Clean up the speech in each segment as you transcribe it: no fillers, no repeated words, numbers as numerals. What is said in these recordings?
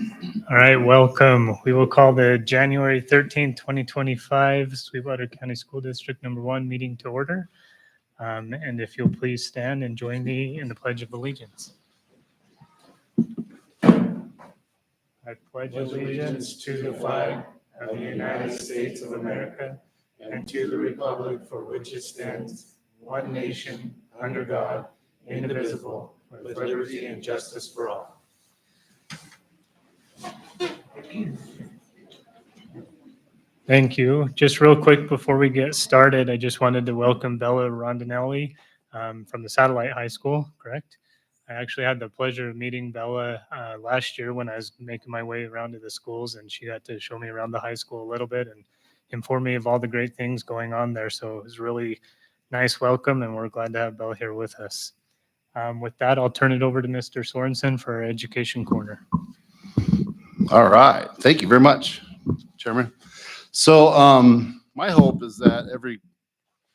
All right, welcome. We will call the January 13th, 2025 Sweetwater County School District Number 1 meeting to order. And if you'll please stand and join me in the Pledge of Allegiance. I pledge allegiance to the flag of the United States of America and to the republic for which it stands, one nation, under God, indivisible, with liberty and justice for all. Thank you. Just real quick before we get started, I just wanted to welcome Bella Rondinelli from the Satellite High School, correct? I actually had the pleasure of meeting Bella last year when I was making my way around to the schools, and she got to show me around the high school a little bit and inform me of all the great things going on there. So it was really nice welcome, and we're glad to have Bella here with us. With that, I'll turn it over to Mr. Sorensen for our Education Corner. All right. Thank you very much, Chairman. So my hope is that every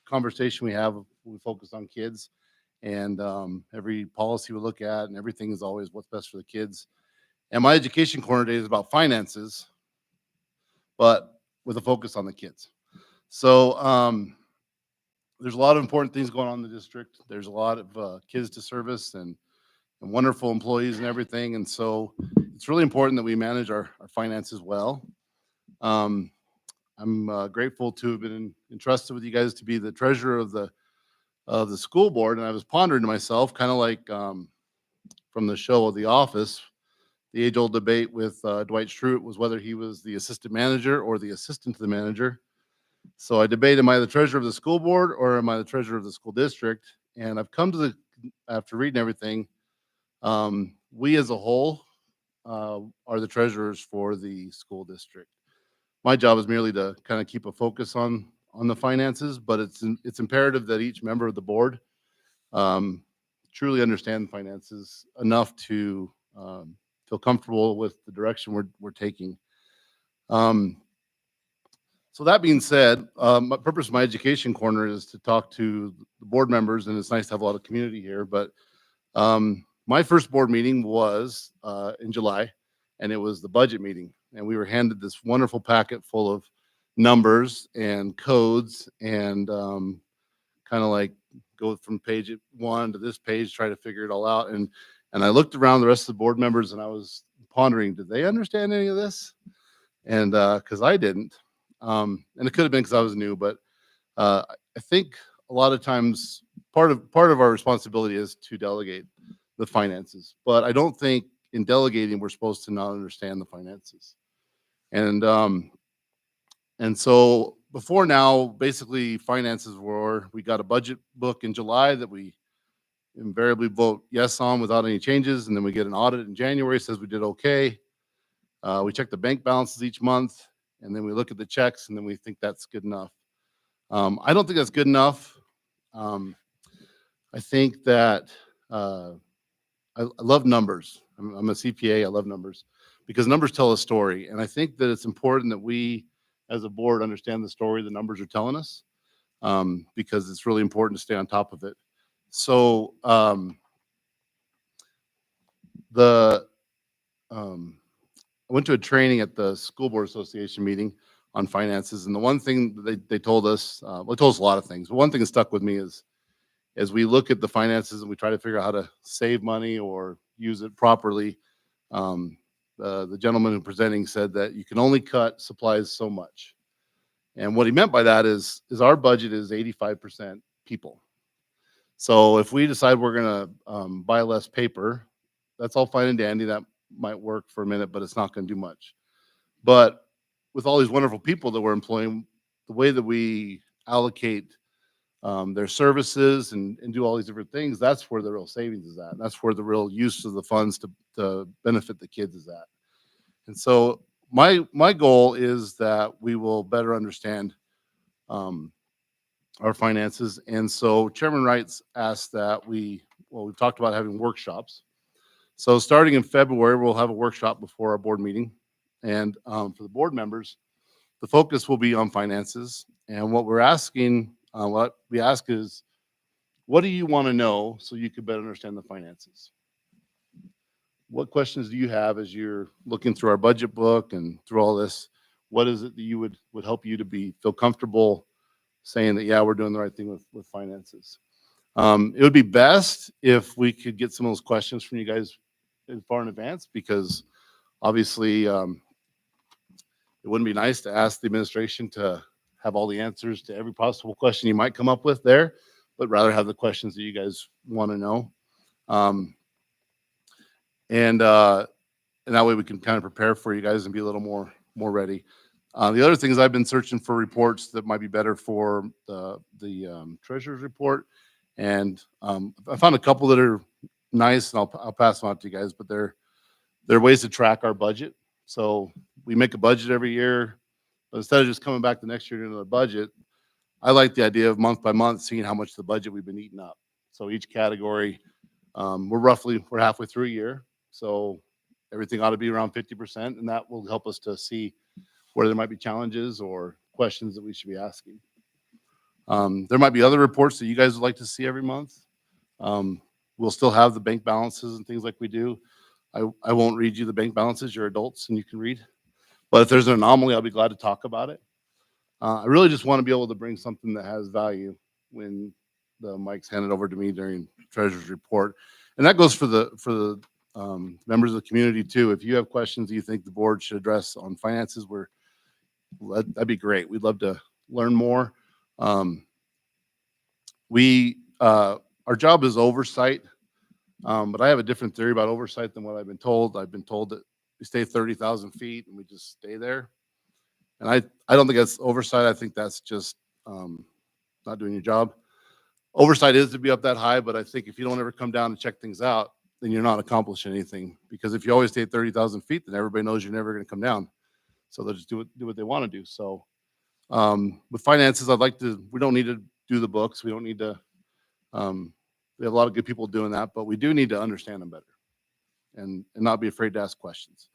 conversation we have, we focus on kids, and every policy we look at and everything is always what's best for the kids. And my Education Corner Day is about finances, but with a focus on the kids. So there's a lot of important things going on in the district. There's a lot of kids to service and wonderful employees and everything. And so it's really important that we manage our finances well. I'm grateful to have been entrusted with you guys to be the treasurer of the school board. And I was pondering to myself, kind of like from the show of The Office, the age-old debate with Dwight Schrute was whether he was the assistant manager or the assistant to the manager. So I debated, am I the treasurer of the school board or am I the treasurer of the school district? And I've come to after reading everything, we as a whole are the treasurers for the school district. My job is merely to kind of keep a focus on the finances, but it's imperative that each member of the board truly understand finances enough to feel comfortable with the direction we're taking. So that being said, my purpose of my Education Corner is to talk to the board members, and it's nice to have a lot of community here. But my first board meeting was in July, and it was the budget meeting. And we were handed this wonderful packet full of numbers and codes and kind of like go from page 1 to this page, try to figure it all out. And I looked around the rest of the board members and I was pondering, did they understand any of this? And because I didn't. And it could have been because I was new, but I think a lot of times part of our responsibility is to delegate the finances. But I don't think in delegating we're supposed to not understand the finances. And so before now, basically finances we got a budget book in July that we invariably vote yes on without any changes. And then we get an audit in January, says we did okay. We check the bank balances each month, and then we look at the checks, and then we think that's good enough. I don't think that's good enough. I think that I love numbers. I'm a CPA. I love numbers because numbers tell a story. And I think that it's important that we, as a board, understand the story the numbers are telling us because it's really important to stay on top of it. So I went to a training at the School Board Association meeting on finances. And the one thing that they told us, they told us a lot of things. But one thing that stuck with me is as we look at the finances and we try to figure out how to save money or use it properly, the gentleman who presenting said that you can only cut supplies so much. And what he meant by that is our budget is 85% people. So if we decide we're going to buy less paper, that's all fine and dandy. That might work for a minute, but it's not going to do much. But with all these wonderful people that we're employing, the way that we allocate their services and do all these different things, that's where the real savings is at. That's where the real use of the funds to benefit the kids is at. And so my goal is that we will better understand our finances. And so Chairman Wrights asked that we've talked about having workshops. So starting in February, we'll have a workshop before our board meeting. And for the board members, the focus will be on finances. And what we ask is, what do you want to know so you can better understand the finances? what questions do you have as you're looking through our budget book and through all this? What is it that you would help you to feel comfortable saying that, yeah, we're doing the right thing with finances? It would be best if we could get some of those questions from you guys far in advance, because obviously it wouldn't be nice to ask the administration to have all the answers to every possible question you might come up with there, but rather have the questions that you guys want to know. And that way we can kind of prepare for you guys and be a little more ready. The other thing is I've been searching for reports that might be better for the treasurer's report, and I found a couple that are nice, and I'll pass them out to you guys. But they're ways to track our budget. So we make a budget every year, but instead of just coming back the next year to another budget, I like the idea of month by month seeing how much of the budget we've been eating up. So each category, we're halfway through a year, so everything ought to be around 50%, and that will help us to see where there might be challenges or questions that we should be asking. There might be other reports that you guys would like to see every month. We'll still have the bank balances and things like we do. I won't read you the bank balances. You're adults and you can read. But if there's an anomaly, I'll be glad to talk about it. I really just want to be able to bring something that has value when the mic's handed over to me during treasurer's report. And that goes for the members of the community too. If you have questions you think the board should address on finances, that'd be great. We'd love to learn more. Our job is oversight, but I have a different theory about oversight than what I've been told. I've been told that we stay 30,000 feet and we just stay there. And I don't think that's oversight. I think that's just not doing your job. Oversight is to be up that high, but I think if you don't ever come down and check things out, then you're not accomplishing anything. Because if you always stay at 30,000 feet, then everybody knows you're never going to come down. So they'll just do what they want to do. So with finances, we don't need to do the books. We don't need to, we have a lot of good people doing that, but we do need to understand them better and not be afraid to ask questions.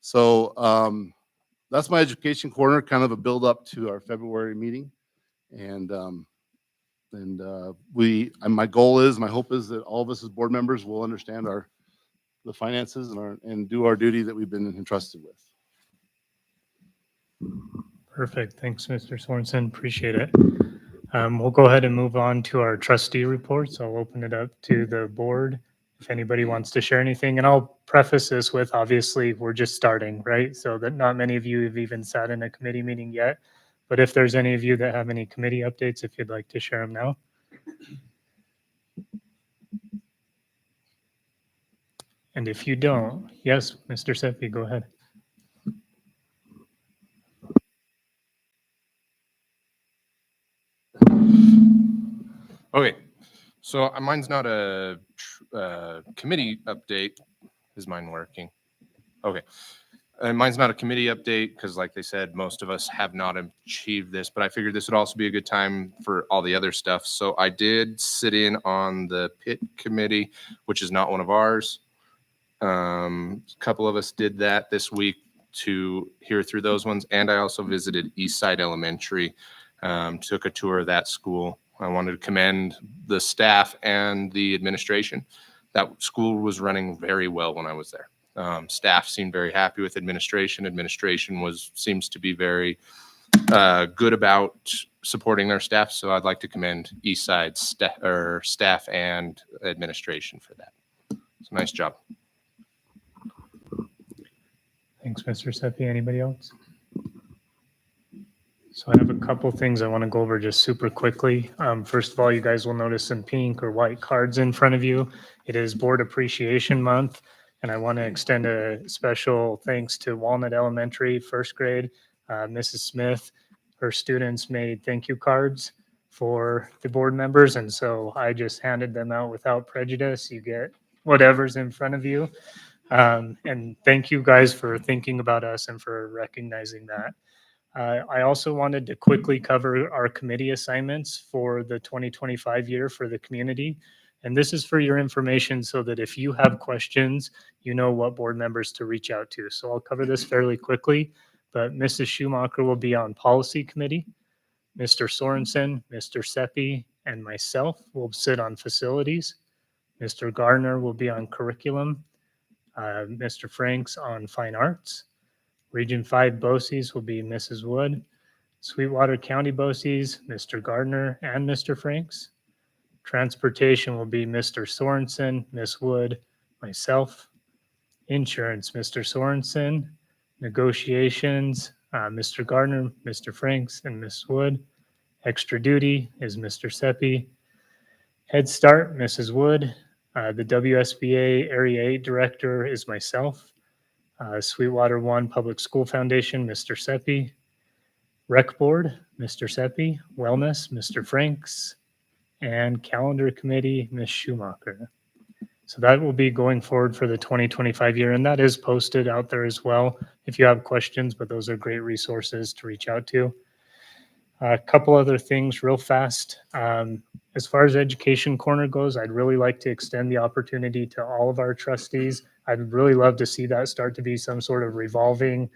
So that's my education corner, kind of a build up to our February meeting. And my hope is that all of us as board members will understand the finances and do our duty that we've been entrusted with. Perfect. Thanks, Mr. Sorensen. Appreciate it. We'll go ahead and move on to our trustee reports. I'll open it up to the board if anybody wants to share anything. And I'll preface this with, obviously, we're just starting, right? So that not many of you have even sat in a committee meeting yet. But if there's any of you that have any committee updates, if you'd like to share them now. And if you don't, yes, Mr. Seppi, go ahead. Okay, so mine's not a committee update. Is mine working? Okay. Mine's not a committee update because, like they said, most of us have not achieved this, but I figured this would also be a good time for all the other stuff. So I did sit in on the PIT committee, which is not one of ours. A couple of us did that this week to hear through those ones. And I also visited Eastside Elementary, took a tour of that school. I wanted to commend the staff and the administration. That school was running very well when I was there. Staff seemed very happy with administration. Administration seems to be very good about supporting their staff. So I'd like to commend Eastside staff and administration for that. It's a nice job. Thanks, Mr. Seppi. Anybody else? So I have a couple things I want to go over just super quickly. First of all, you guys will notice some pink or white cards in front of you. It is Board Appreciation Month, and I want to extend a special thanks to Walnut Elementary, first grade. Mrs. Smith, her students made thank you cards for the board members, and so I just handed them out without prejudice. You get whatever's in front of you. And thank you guys for thinking about us and for recognizing that. I also wanted to quickly cover our committee assignments for the 2025 year for the community. And this is for your information so that if you have questions, you know what board members to reach out to. So I'll cover this fairly quickly, but Mrs. Schumacher will be on policy committee. Mr. Sorensen, Mr. Seppi, and myself will sit on facilities. Mr. Gardner will be on curriculum. Mr. Franks on fine arts. Region 5 BOCES will be Mrs. Wood. Sweetwater County BOCES, Mr. Gardner and Mr. Franks. Transportation will be Mr. Sorensen, Miss Wood, myself. Insurance, Mr. Sorensen. Negotiations, Mr. Gardner, Mr. Franks, and Miss Wood. Extra duty is Mr. Seppi. Head Start, Mrs. Wood. The WSBA Area 8 Director is myself. Sweetwater 1 Public School Foundation, Mr. Seppi. Rec Board, Mr. Seppi. Wellness, Mr. Franks. And Calendar Committee, Ms. Schumacher. So that will be going forward for the 2025 year, and that is posted out there as well if you have questions, but those are great resources to reach out to. A couple other things real fast. As far as Education Corner goes, I'd really like to extend the opportunity to all of our trustees. I'd really love to see that start to be some sort of revolving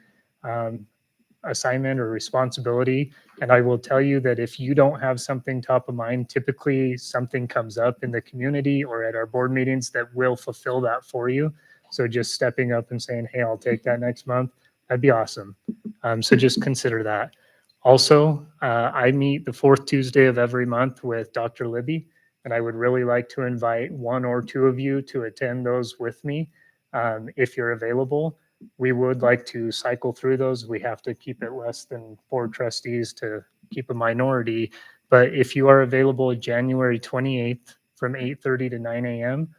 assignment or responsibility. And I will tell you that if you don't have something top of mind, typically something comes up in the community or at our board meetings that will fulfill that for you. So just stepping up and saying, hey, I'll take that next month, that'd be awesome. So just consider that. Also, I meet the fourth Tuesday of every month with Dr. Libby, and I would really like to invite one or two of you to attend those with me if you're available. We would like to cycle through those. We have to keep it less than 4 trustees to keep a minority. But if you are available January 28th from 8:30 to 9 a.m.,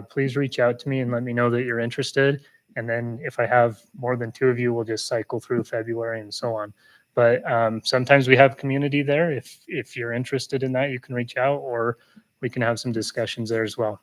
please reach out to me and let me know that you're interested. And then if I have more than 2 of you, we'll just cycle through February and so on. But sometimes we have community there. If you're interested in that, you can reach out or we can have some discussions there as well.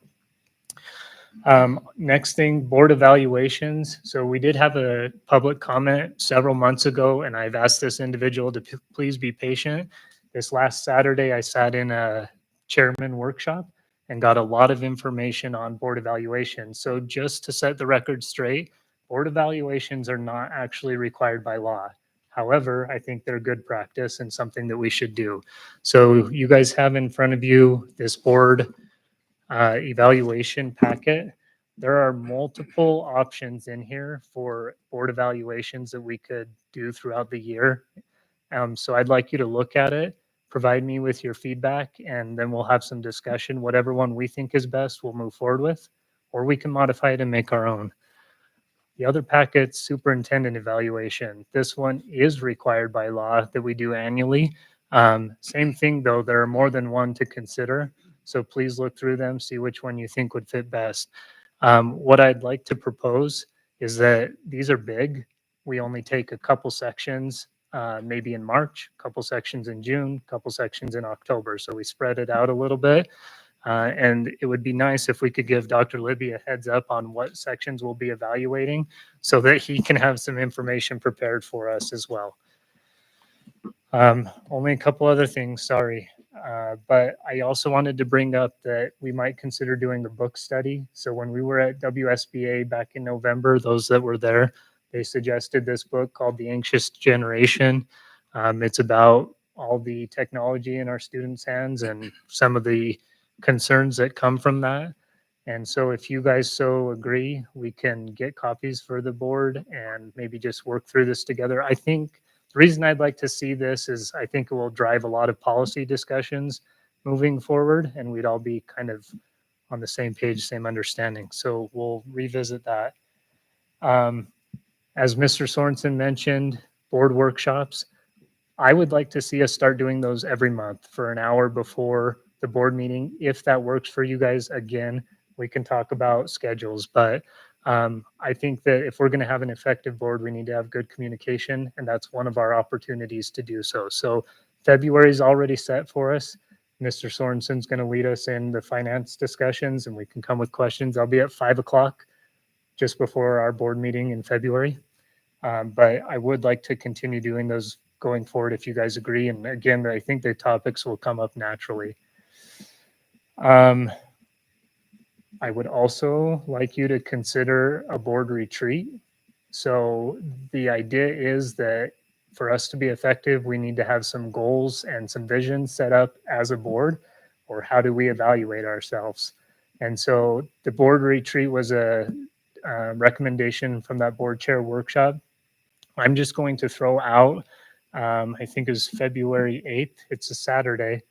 Next thing, board evaluations. So we did have a public comment several months ago, and I've asked this individual to please be patient. This last Saturday, I sat in a chairman workshop and got a lot of information on board evaluations. So just to set the record straight, board evaluations are not actually required by law. However, I think they're good practice and something that we should do. So you guys have in front of you this board evaluation packet. There are multiple options in here for board evaluations that we could do throughout the year. So I'd like you to look at it, provide me with your feedback, and then we'll have some discussion. Whatever one we think is best, we'll move forward with, or we can modify it and make our own. The other packet, superintendent evaluation. This one is required by law that we do annually. Same thing though, there are more than one to consider. So please look through them, see which one you think would fit best. What I'd like to propose is that these are big. We only take a couple sections, maybe in March, a couple sections in June, a couple sections in October. So we spread it out a little bit. And it would be nice if we could give Dr. Libby a heads up on what sections we'll be evaluating so that he can have some information prepared for us as well. Only a couple other things, sorry. But I also wanted to bring up that we might consider doing the book study. So when we were at WSBA back in November, those that were there, they suggested this book called The Anxious Generation. It's about all the technology in our students' hands and some of the concerns that come from that. And so if you guys so agree, we can get copies for the board and maybe just work through this together. I think the reason I'd like to see this is I think it will drive a lot of policy discussions moving forward, and we'd all be kind of on the same page, same understanding. So we'll revisit that. As Mr. Sorensen mentioned, board workshops. I would like to see us start doing those every month for an hour before the board meeting. If that works for you guys, again, we can talk about schedules, but I think that if we're going to have an effective board, we need to have good communication, and that's one of our opportunities to do so. So February is already set for us. Mr. Sorensen's going to lead us in the finance discussions, and we can come with questions. I'll be at 5 o'clock just before our board meeting in February. But I would like to continue doing those going forward if you guys agree. And again, I think the topics will come up naturally. I would also like you to consider a board retreat. So the idea is that for us to be effective, we need to have some goals and some visions set up as a board, or how do we evaluate ourselves? And so the board retreat was a recommendation from that board chair workshop. I'm just going to throw out, I think is February 8th. It's a Saturday.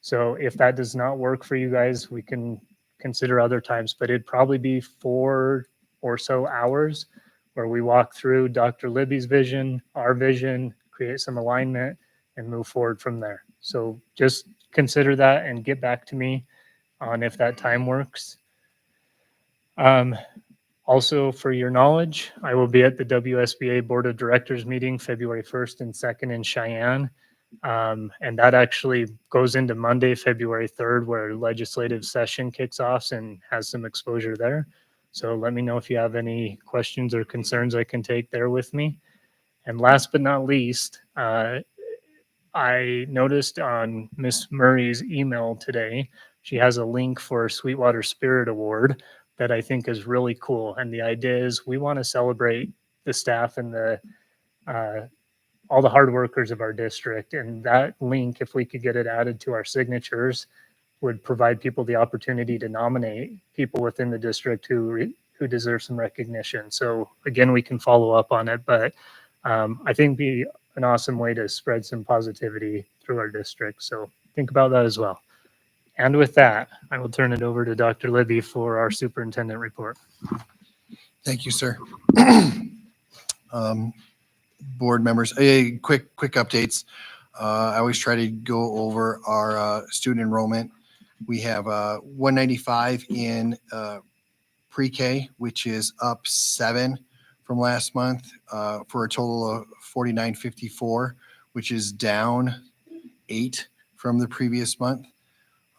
So if that does not work for you guys, we can consider other times, but it'd probably be 4 or so hours where we walk through Dr. Libby's vision, our vision, create some alignment, and move forward from there. So just consider that and get back to me on if that time works. Also, for your knowledge, I will be at the WSBA Board of Directors meeting February 1st and 2nd in Cheyenne. And that actually goes into Monday, February 3rd, where legislative session kicks off and has some exposure there. So let me know if you have any questions or concerns I can take there with me. And last but not least, I noticed on Miss Murray's email today, she has a link for Sweetwater Spirit Award that I think is really cool. And the idea is we want to celebrate the staff and the all the hard workers of our district. And that link, if we could get it added to our signatures, would provide people the opportunity to nominate people within the district who deserve some recognition. So again, we can follow up on it, but I think be an awesome way to spread some positivity through our district. So think about that as well. And with that, I will turn it over to Dr. Libby for our superintendent report. Thank you, sir. Board members, quick updates. I always try to go over our student enrollment. We have 195 in pre-K, which is up 7 from last month, for a total of 4954, which is down 8 from the previous month.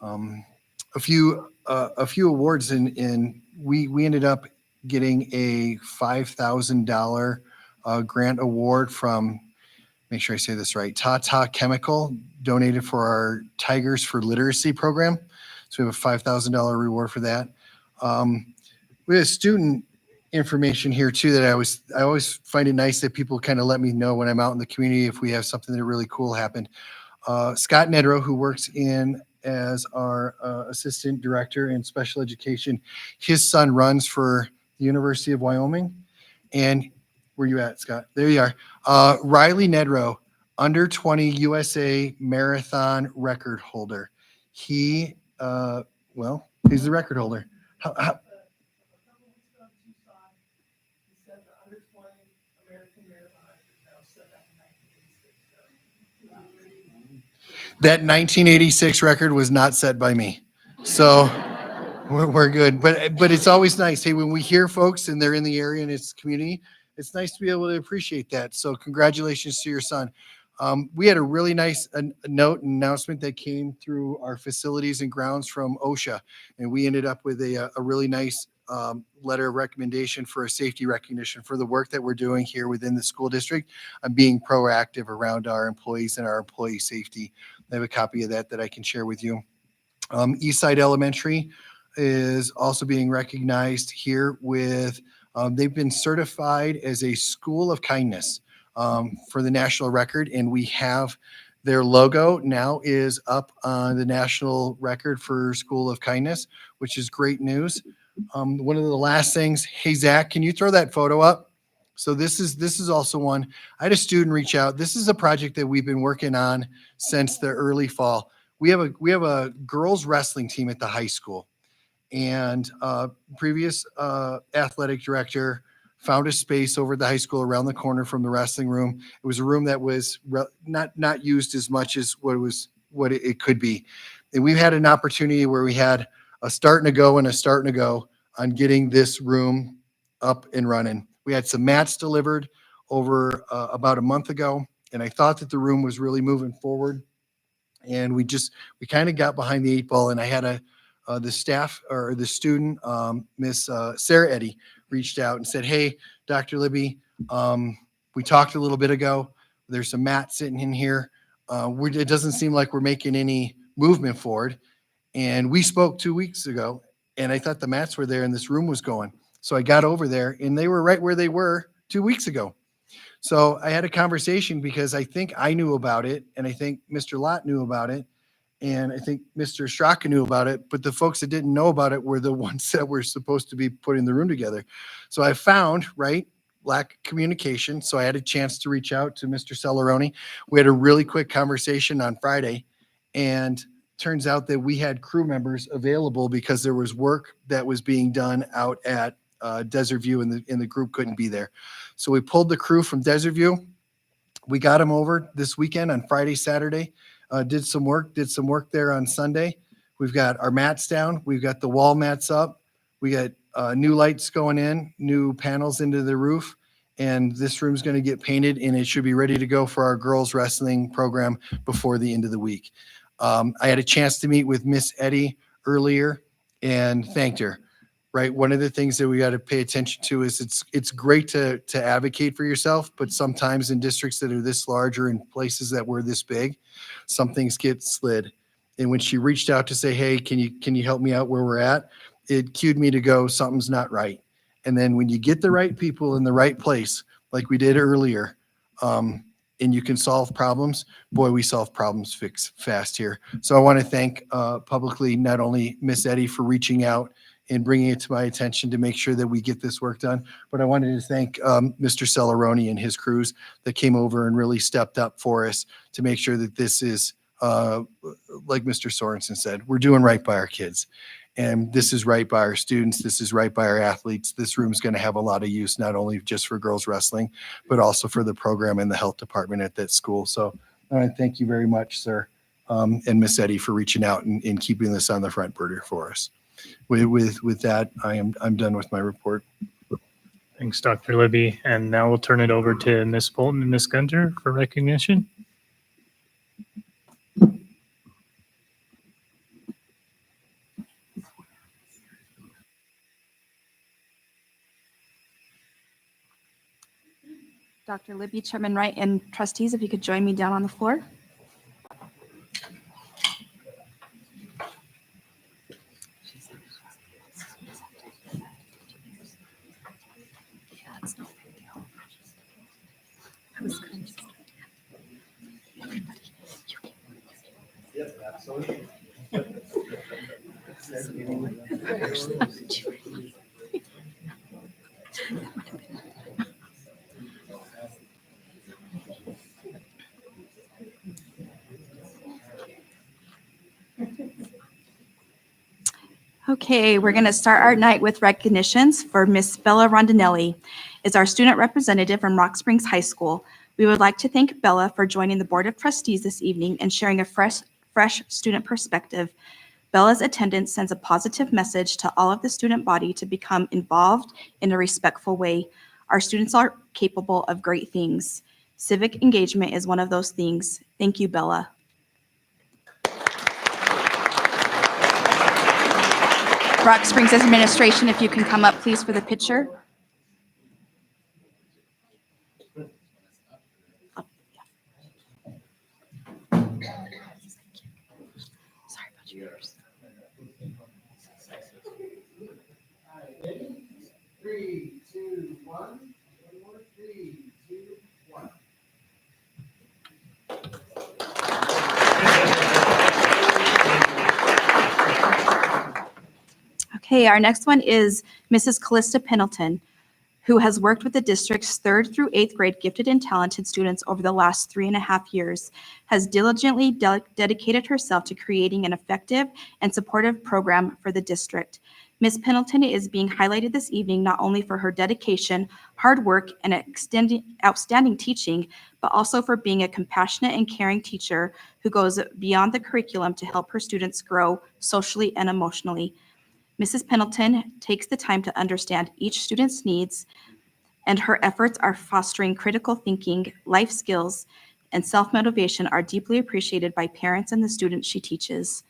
A few awards, and we ended up getting a $5,000 grant award from, make sure I say this right, Tata Chemical, donated for our Tigers for Literacy program. So we have a $5,000 reward for that. We have student information here too that I always find it nice that people kind of let me know when I'm out in the community if we have something that really cool happened. Scott Nedrow, who works in as our assistant director in special education, his son runs for the University of Wyoming. And where you at, Scott? There you are. Riley Nedrow, under 20 USA marathon record holder. He, he's the record holder. That 1986 record was not set by me. So we're good. But it's always nice. Hey, when we hear folks and they're in the area and it's community, it's nice to be able to appreciate that. So congratulations to your son. We had a really nice note and announcement that came through our facilities and grounds from OSHA. And we ended up with a really nice letter of recommendation for a safety recognition for the work that we're doing here within the school district. I'm being proactive around our employees and our employee safety. I have a copy of that I can share with you. Eastside Elementary is also being recognized here with, they've been certified as a school of kindness for the national record. And we have their logo now is up on the national record for School of Kindness, which is great news. One of the last things, hey, Zach, can you throw that photo up? So this is also one. I had a student reach out. This is a project that we've been working on since the early fall. We have a girls wrestling team at the high school, and previous athletic director found a space over at the high school around the corner from the wrestling room. It was a room that was not used as much as what it could be. And we've had an opportunity where we had a start and a go and a start and a go on getting this room up and running. We had some mats delivered over about a month ago, and I thought that the room was really moving forward. And we kind of got behind the 8 ball, and I had the staff or the student, Miss Sarah Eddy, reached out and said, hey, Dr. Libby, we talked a little bit ago. There's some mats sitting in here. It doesn't seem like we're making any movement forward. And we spoke 2 weeks ago, and I thought the mats were there and this room was going. So I got over there, and they were right where they were 2 weeks ago. So I had a conversation because I think I knew about it, and I think Mr. Lott knew about it. And I think Mr. Straka knew about it, but the folks that didn't know about it were the ones that were supposed to be putting the room together. So I found, right, lack of communication. So I had a chance to reach out to Mr. Celeroni. We had a really quick conversation on Friday, and turns out that we had crew members available because there was work that was being done out at Desert View, and the group couldn't be there. So we pulled the crew from Desert View. We got them over this weekend on Friday, Saturday. Did some work there on Sunday. We've got our mats down. We've got the wall mats up. We got new lights going in, new panels into the roof, and this room's going to get painted, and it should be ready to go for our girls wrestling program before the end of the week. I had a chance to meet with Miss Eddie earlier and thanked her. Right, one of the things that we got to pay attention to is it's great to advocate for yourself, but sometimes in districts that are this large or in places that were this big, some things get slid. And when she reached out to say, "Hey, can you help me out where we're at?" It cued me to go, something's not right. And then when you get the right people in the right place, like we did earlier, and you can solve problems, boy, we solve problems fast here. So I want to thank publicly not only Miss Eddie for reaching out and bringing it to my attention to make sure that we get this work done. But I wanted to thank Mr. Celeroni and his crews that came over and really stepped up for us to make sure that this is, like Mr. Sorensen said, we're doing right by our kids. And this is right by our students. This is right by our athletes. This room is going to have a lot of use, not only just for girls wrestling, but also for the program and the health department at that school. So I want to thank you very much, sir, and Miss Eddie for reaching out and keeping this on the front burner for us. With that, I'm done with my report. Thanks, Dr. Libby. And now we'll turn it over to Ms. Bolton and Ms. Gunter for recognition. Dr. Libby, Chairman Wright, and trustees, if you could join me down on the floor. Okay, we're going to start our night with recognitions for Miss Bella Rondinelli, is our student representative from Rock Springs High School. We would like to thank Bella for joining the Board of Trustees this evening and sharing a fresh student perspective. Bella's attendance sends a positive message to all of the student body to become involved in a respectful way. Our students are capable of great things. Civic engagement is one of those things. Thank you, Bella. Rock Springs administration, if you can come up, please, for the picture. Sorry about yours. 3, 2, 1. 3, 2, 1. Okay, our next one is Mrs. Callista Pendleton, who has worked with the district's 3rd through 8th grade gifted and talented students over the last 3.5 years, has diligently dedicated herself to creating an effective and supportive program for the district. Ms. Pendleton is being highlighted this evening not only for her dedication, hard work, and outstanding teaching, but also for being a compassionate and caring teacher who goes beyond the curriculum to help her students grow socially and emotionally. Mrs. Pendleton takes the time to understand each student's needs, and her efforts are fostering critical thinking, life skills, and self-motivation are deeply appreciated by parents and the students she teaches.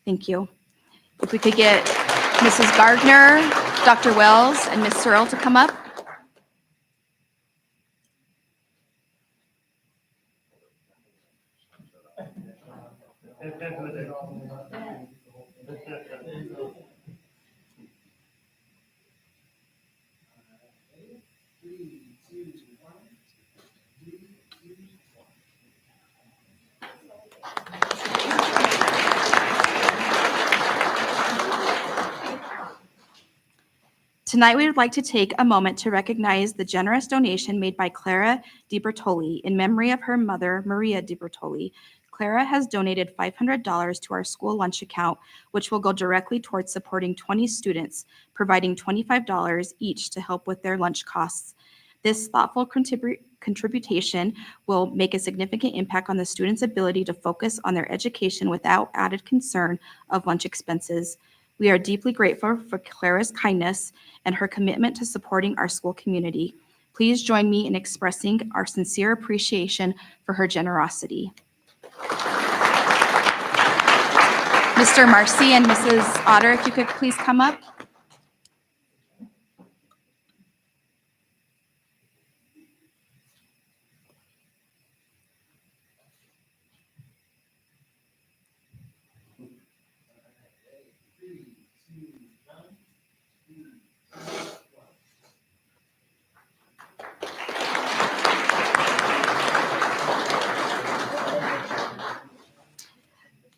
Thank you. If we could get Mrs. Gardner, Dr. Wells, and Ms. Searle to come up. Tonight, we would like to take a moment to recognize the generous donation made by Clara DiBertoli in memory of her mother, Maria DiBertoli. Clara has donated $500 to our school lunch account, which will go directly towards supporting 20 students, providing $25 each to help with their lunch costs. This thoughtful contribution will make a significant impact on the students' ability to focus on their education without added concern of lunch expenses. We are deeply grateful for Clara's kindness and her commitment to supporting our school community. Please join me in expressing our sincere appreciation for her generosity. Mr. Marcy and Mrs. Otter, if you could please come up.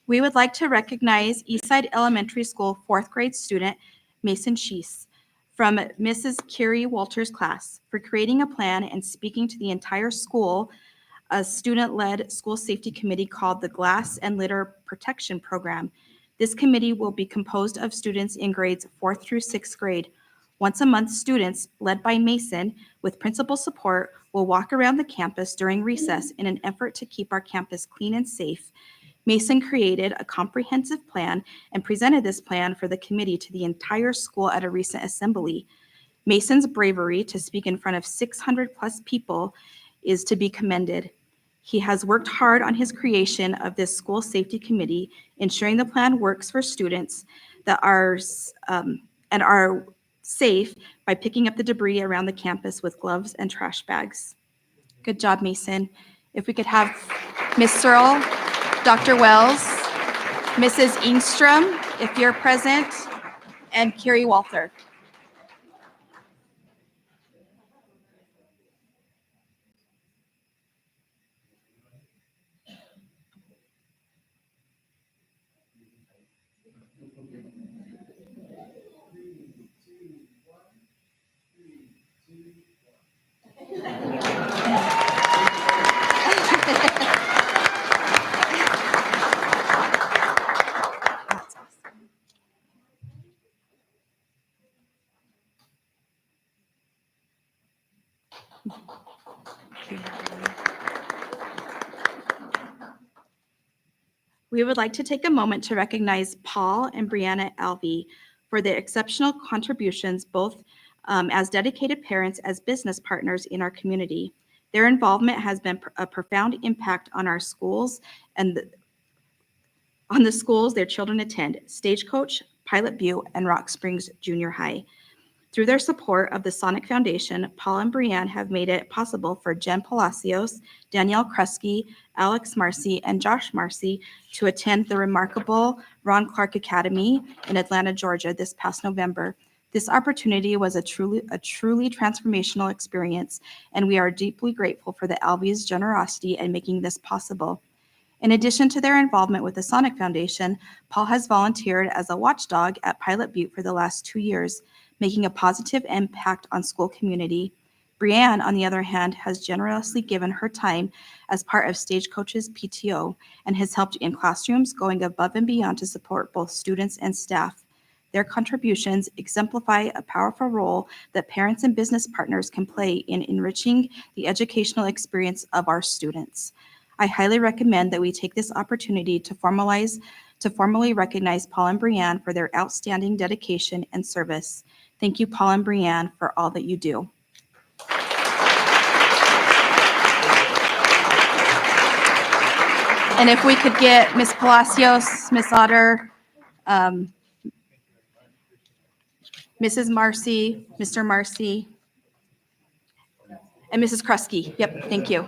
We would like to recognize Eastside Elementary School fourth grade student Mason Sheese from Mrs. Curie Walters' class for creating a plan and speaking to the entire school, a student-led school safety committee called the Glass and Litter Protection Program. This committee will be composed of students in grades 4th through 6th grade. Once a month, students, led by Mason, with principal support, will walk around the campus during recess in an effort to keep our campus clean and safe. Mason created a comprehensive plan and presented this plan for the committee to the entire school at a recent assembly. Mason's bravery to speak in front of 600 plus people is to be commended. He has worked hard on his creation of this school safety committee, ensuring the plan works for students that are safe by picking up the debris around the campus with gloves and trash bags. Good job, Mason. If we could have Ms. Searle, Dr. Wells, Mrs. Engstrom, if you're present, and Carrie Walther. We would like to take a moment to recognize Paul and Brianna Alvey for their exceptional contributions, both as dedicated parents as business partners in our community. Their involvement has been a profound impact on our schools and on the schools their children attend, Stagecoach, Pilot Butte, and Rock Springs Junior High. Through their support of the Sonic Foundation, Paul and Brianne have made it possible for Jen Palacios, Danielle Krusky, Alex Marcy, and Josh Marcy to attend the remarkable Ron Clark Academy in Atlanta, Georgia this past November. This opportunity was a truly transformational experience, and we are deeply grateful for the Alveys' generosity in making this possible. In addition to their involvement with the Sonic Foundation, Paul has volunteered as a watchdog at Pilot Butte for the last 2 years, making a positive impact on school community. Brianne, on the other hand, has generously given her time as part of Stagecoach's PTO and has helped in classrooms, going above and beyond to support both students and staff. Their contributions exemplify a powerful role that parents and business partners can play in enriching the educational experience of our students. I highly recommend that we take this opportunity to formally recognize Paul and Brianne for their outstanding dedication and service. Thank you, Paul and Brianne, for all that you do. And if we could get Ms. Palacios, Ms. Otter, Mrs. Marcy, Mr. Marcy, and Mrs. Krusky. Yep, thank you.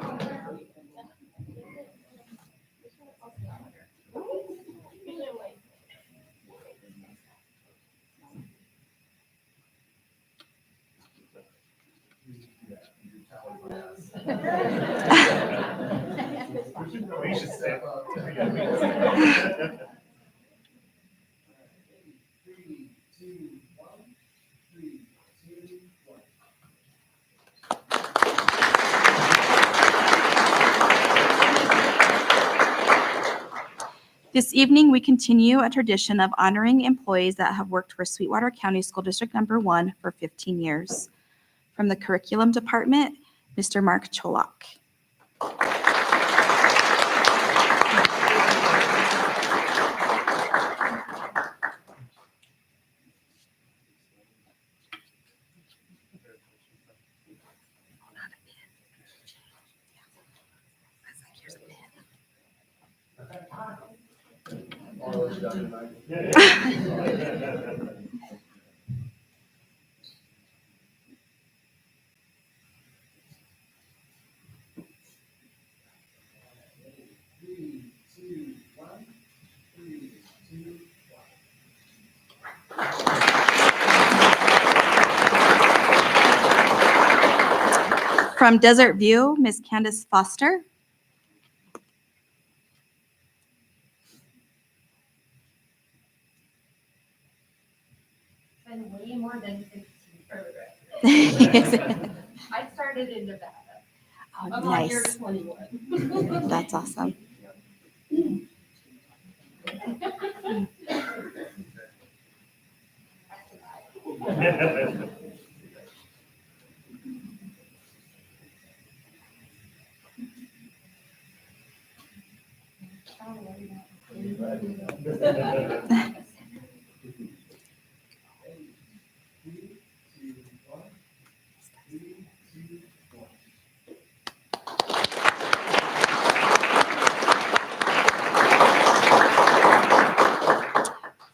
This evening, we continue a tradition of honoring employees that have worked for Sweetwater County School District Number 1 for 15 years. From the Curriculum Department, Mr. Mark Cholak. From Desert View, Ms. Candace Foster. Been way more than 15 for the Yes. record. I started in Nevada. Oh, I'm on year nice. 21. That's awesome.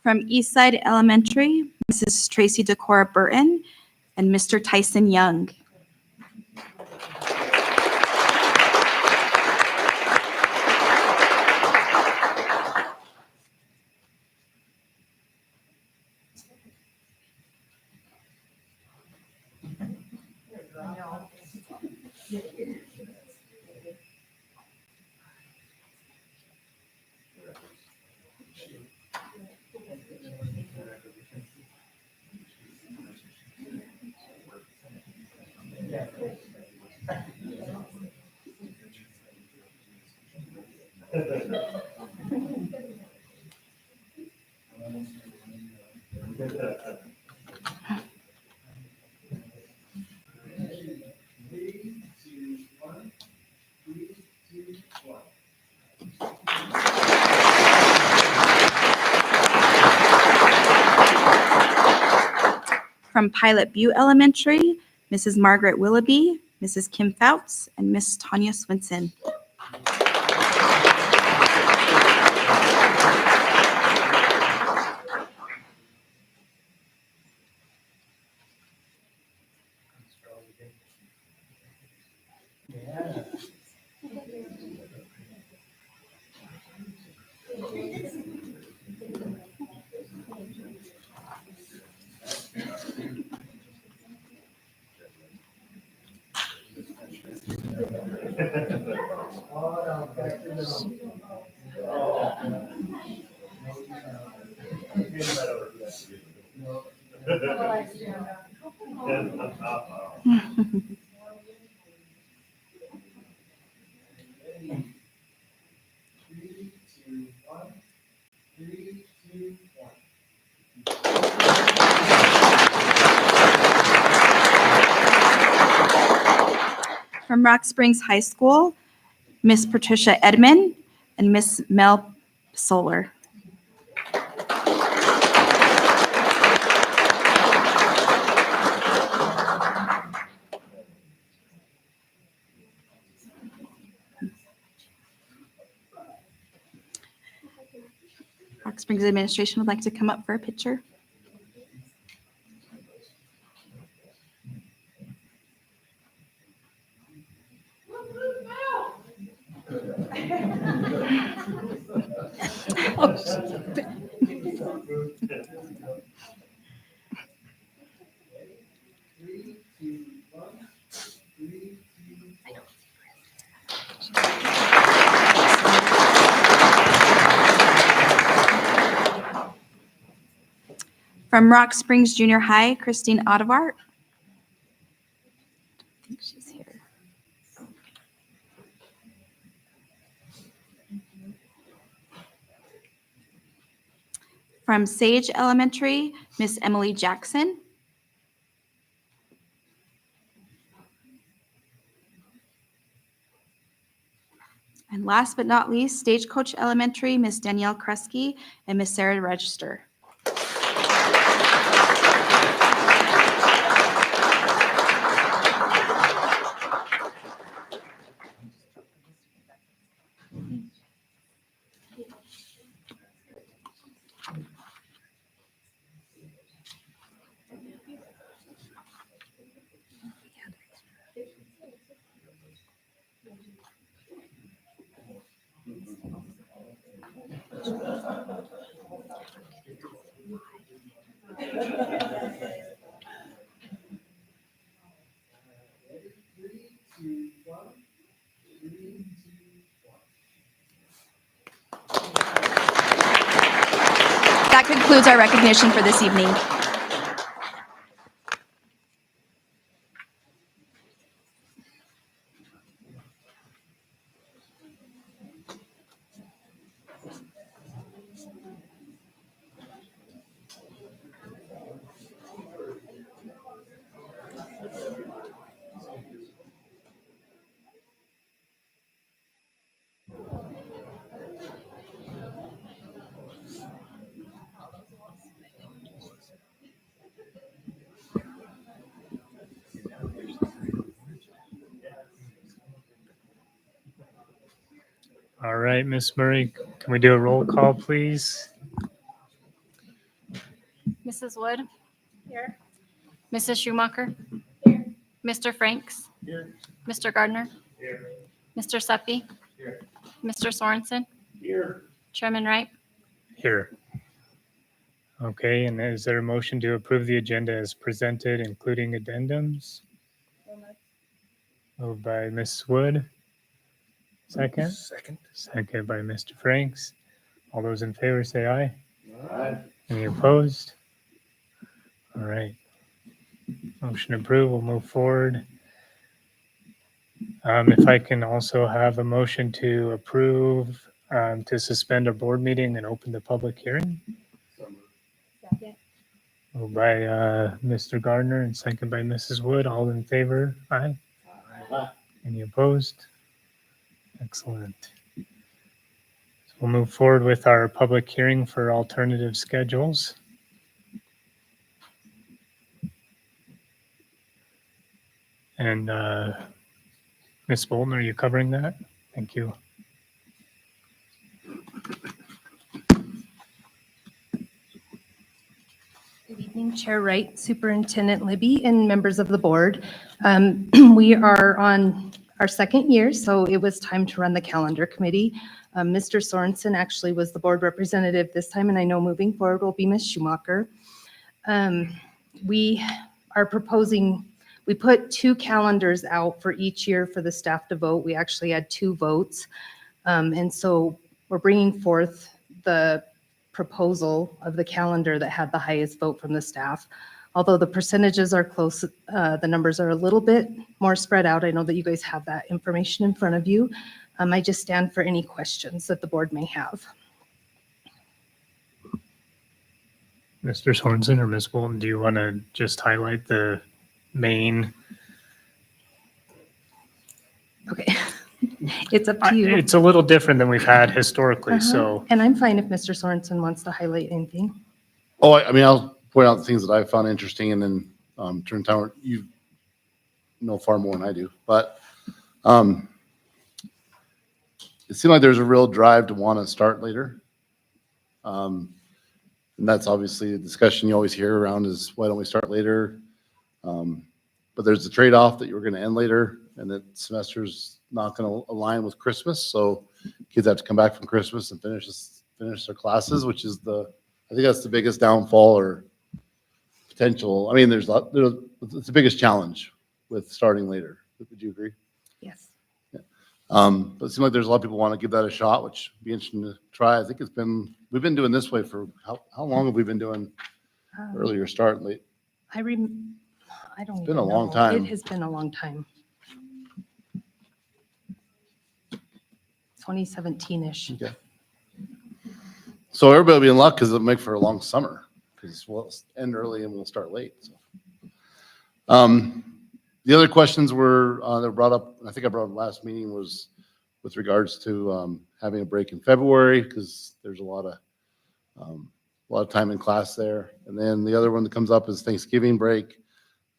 From Eastside Elementary, Mrs. Tracy Decora Burton and Mr. Tyson Young. From Pilot Butte Elementary, Mrs. Margaret Willoughby, Mrs. Kim Fouts, and Miss Tanya Swinson. From Rock Springs High School, Miss Patricia Edmond and Miss Mel Solar. Rock Springs administration would like to come up for a picture. From Rock Springs Junior High, Christine Ottavart. I think she's here. From Sage Elementary, Miss Emily Jackson. And last but not least, Stagecoach Elementary, Miss Danielle Kresge and Miss Sarah Register. That concludes our recognition for this evening. All right, Miss Murray, can we do a roll call, please? Mrs. Wood? Here. Mrs. Schumacher? Here. Mr. Franks? Here. Mr. Gardner? Here. Mr. Seppi? Here. Mr. Sorensen? Here. Chairman Wright? Here. Okay, and is there a motion to approve the agenda as presented, including addendums? Moved by Ms. Wood. Second? Second by Mr. Franks. All those in favor say aye. Aye. Any opposed? All right. Motion approved. We'll move forward. If I can also have a motion to approve to suspend our board meeting and open the public hearing. Second. Moved by Mr. Gardner and second by Mrs. Wood. All in favor? Aye. Any opposed? Excellent. So we'll move forward with our public hearing for alternative schedules. And Ms. Bolton, are you covering that? Thank you. Good evening, Chair Wright, Superintendent Libby, and members of the board. We are on our second year, so it was time to run the calendar committee. Mr. Sorensen actually was the board representative this time, and I know moving forward will be Ms. Schumacher. We are proposing, we put 2 calendars out for each year for the staff to vote. We actually had 2 votes. And so we're bringing forth the proposal of the calendar that had the highest vote from the staff. Although the percentages are close, the numbers are a little bit more spread out. I know that you guys have that information in front of you. I just stand for any questions that the board may have. Mr. Sorensen or Ms. Bolton, do you want to just highlight the main? Okay, it's up to you. It's a little different than we've had historically, so. And I'm fine if Mr. Sorensen wants to highlight anything. Oh, I mean, I'll point out the things that I found interesting and then turn town, you know far more than I do, but it seemed like there's a real drive to want to start later. And that's obviously a discussion you always hear around is why don't we start later? But there's the trade-off that you're going to end later and that semester's not going to align with Christmas. So kids have to come back from Christmas and finish their classes, which is I think that's the biggest downfall or potential. I mean, it's the biggest challenge with starting later. Would you agree? Yes. But it seems like there's a lot of people want to give that a shot, which would be interesting to try. I think we've been doing this way for, how long have we been doing earlier start late? I don't It's been even a long know. time. It has been a long time. 2017-ish. Okay. So everybody will be in luck because it'll make for a long summer because we'll end early and we'll start late. So. The other questions were that were brought up, and I think I brought up last meeting, was with regards to having a break in February because there's a lot of time in class there. And then the other one that comes up is Thanksgiving break.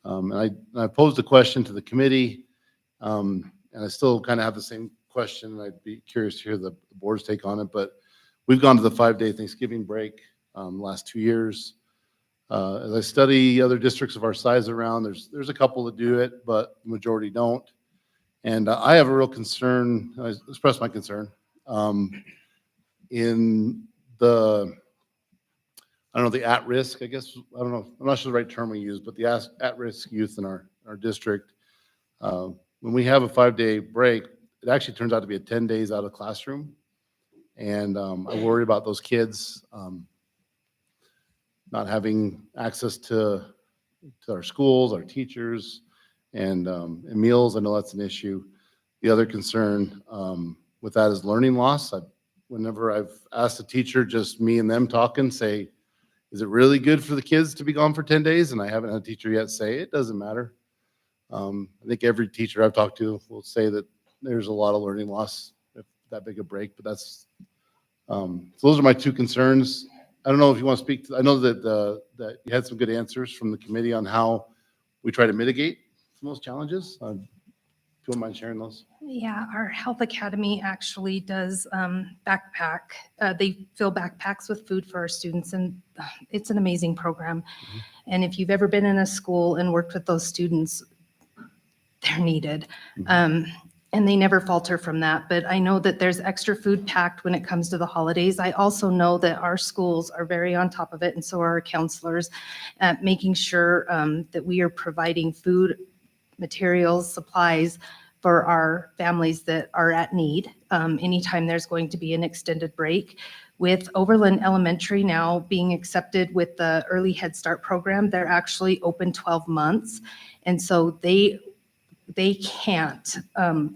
And I posed a question to the committee, and I still kind of have the same question. I'd be curious to hear the board's take on it, but we've gone to the 5-day Thanksgiving break the last 2 years. As I study other districts of our size around, there's a couple that do it, but the majority don't. And I have a real concern, I expressed my concern, in the, I don't know, the at-risk, I guess, I don't know, I'm not sure the right term we use, but the at-risk youth in our district. When we have a 5-day break, it actually turns out to be 10 days out of classroom. And I worry about those kids not having access to our schools, our teachers, and meals. I know that's an issue. The other concern with that is learning loss. Whenever I've asked a teacher, just me and them talking, say, is it really good for the kids to be gone for 10 days? And I haven't had a teacher yet say it doesn't matter. I think every teacher I've talked to will say that there's a lot of learning loss if that big a break, but that's, so those are my two concerns. I don't know if you want to speak to, I know that that you had some good answers from the committee on how we try to mitigate some of those challenges. If you don't mind sharing those. Yeah, our Health Academy actually does backpack. They fill backpacks with food for our students, and it's an amazing program. And if you've ever been in a school and worked with those students, they're needed. And they never falter from that. But I know that there's extra food packed when it comes to the holidays. I also know that our schools are very on top of it, and so are our counselors, at making sure that we are providing food, materials, supplies for our families that are at need anytime there's going to be an extended break. With Overland Elementary now being accepted with the Early Head Start program, they're actually open 12 months. And so they can't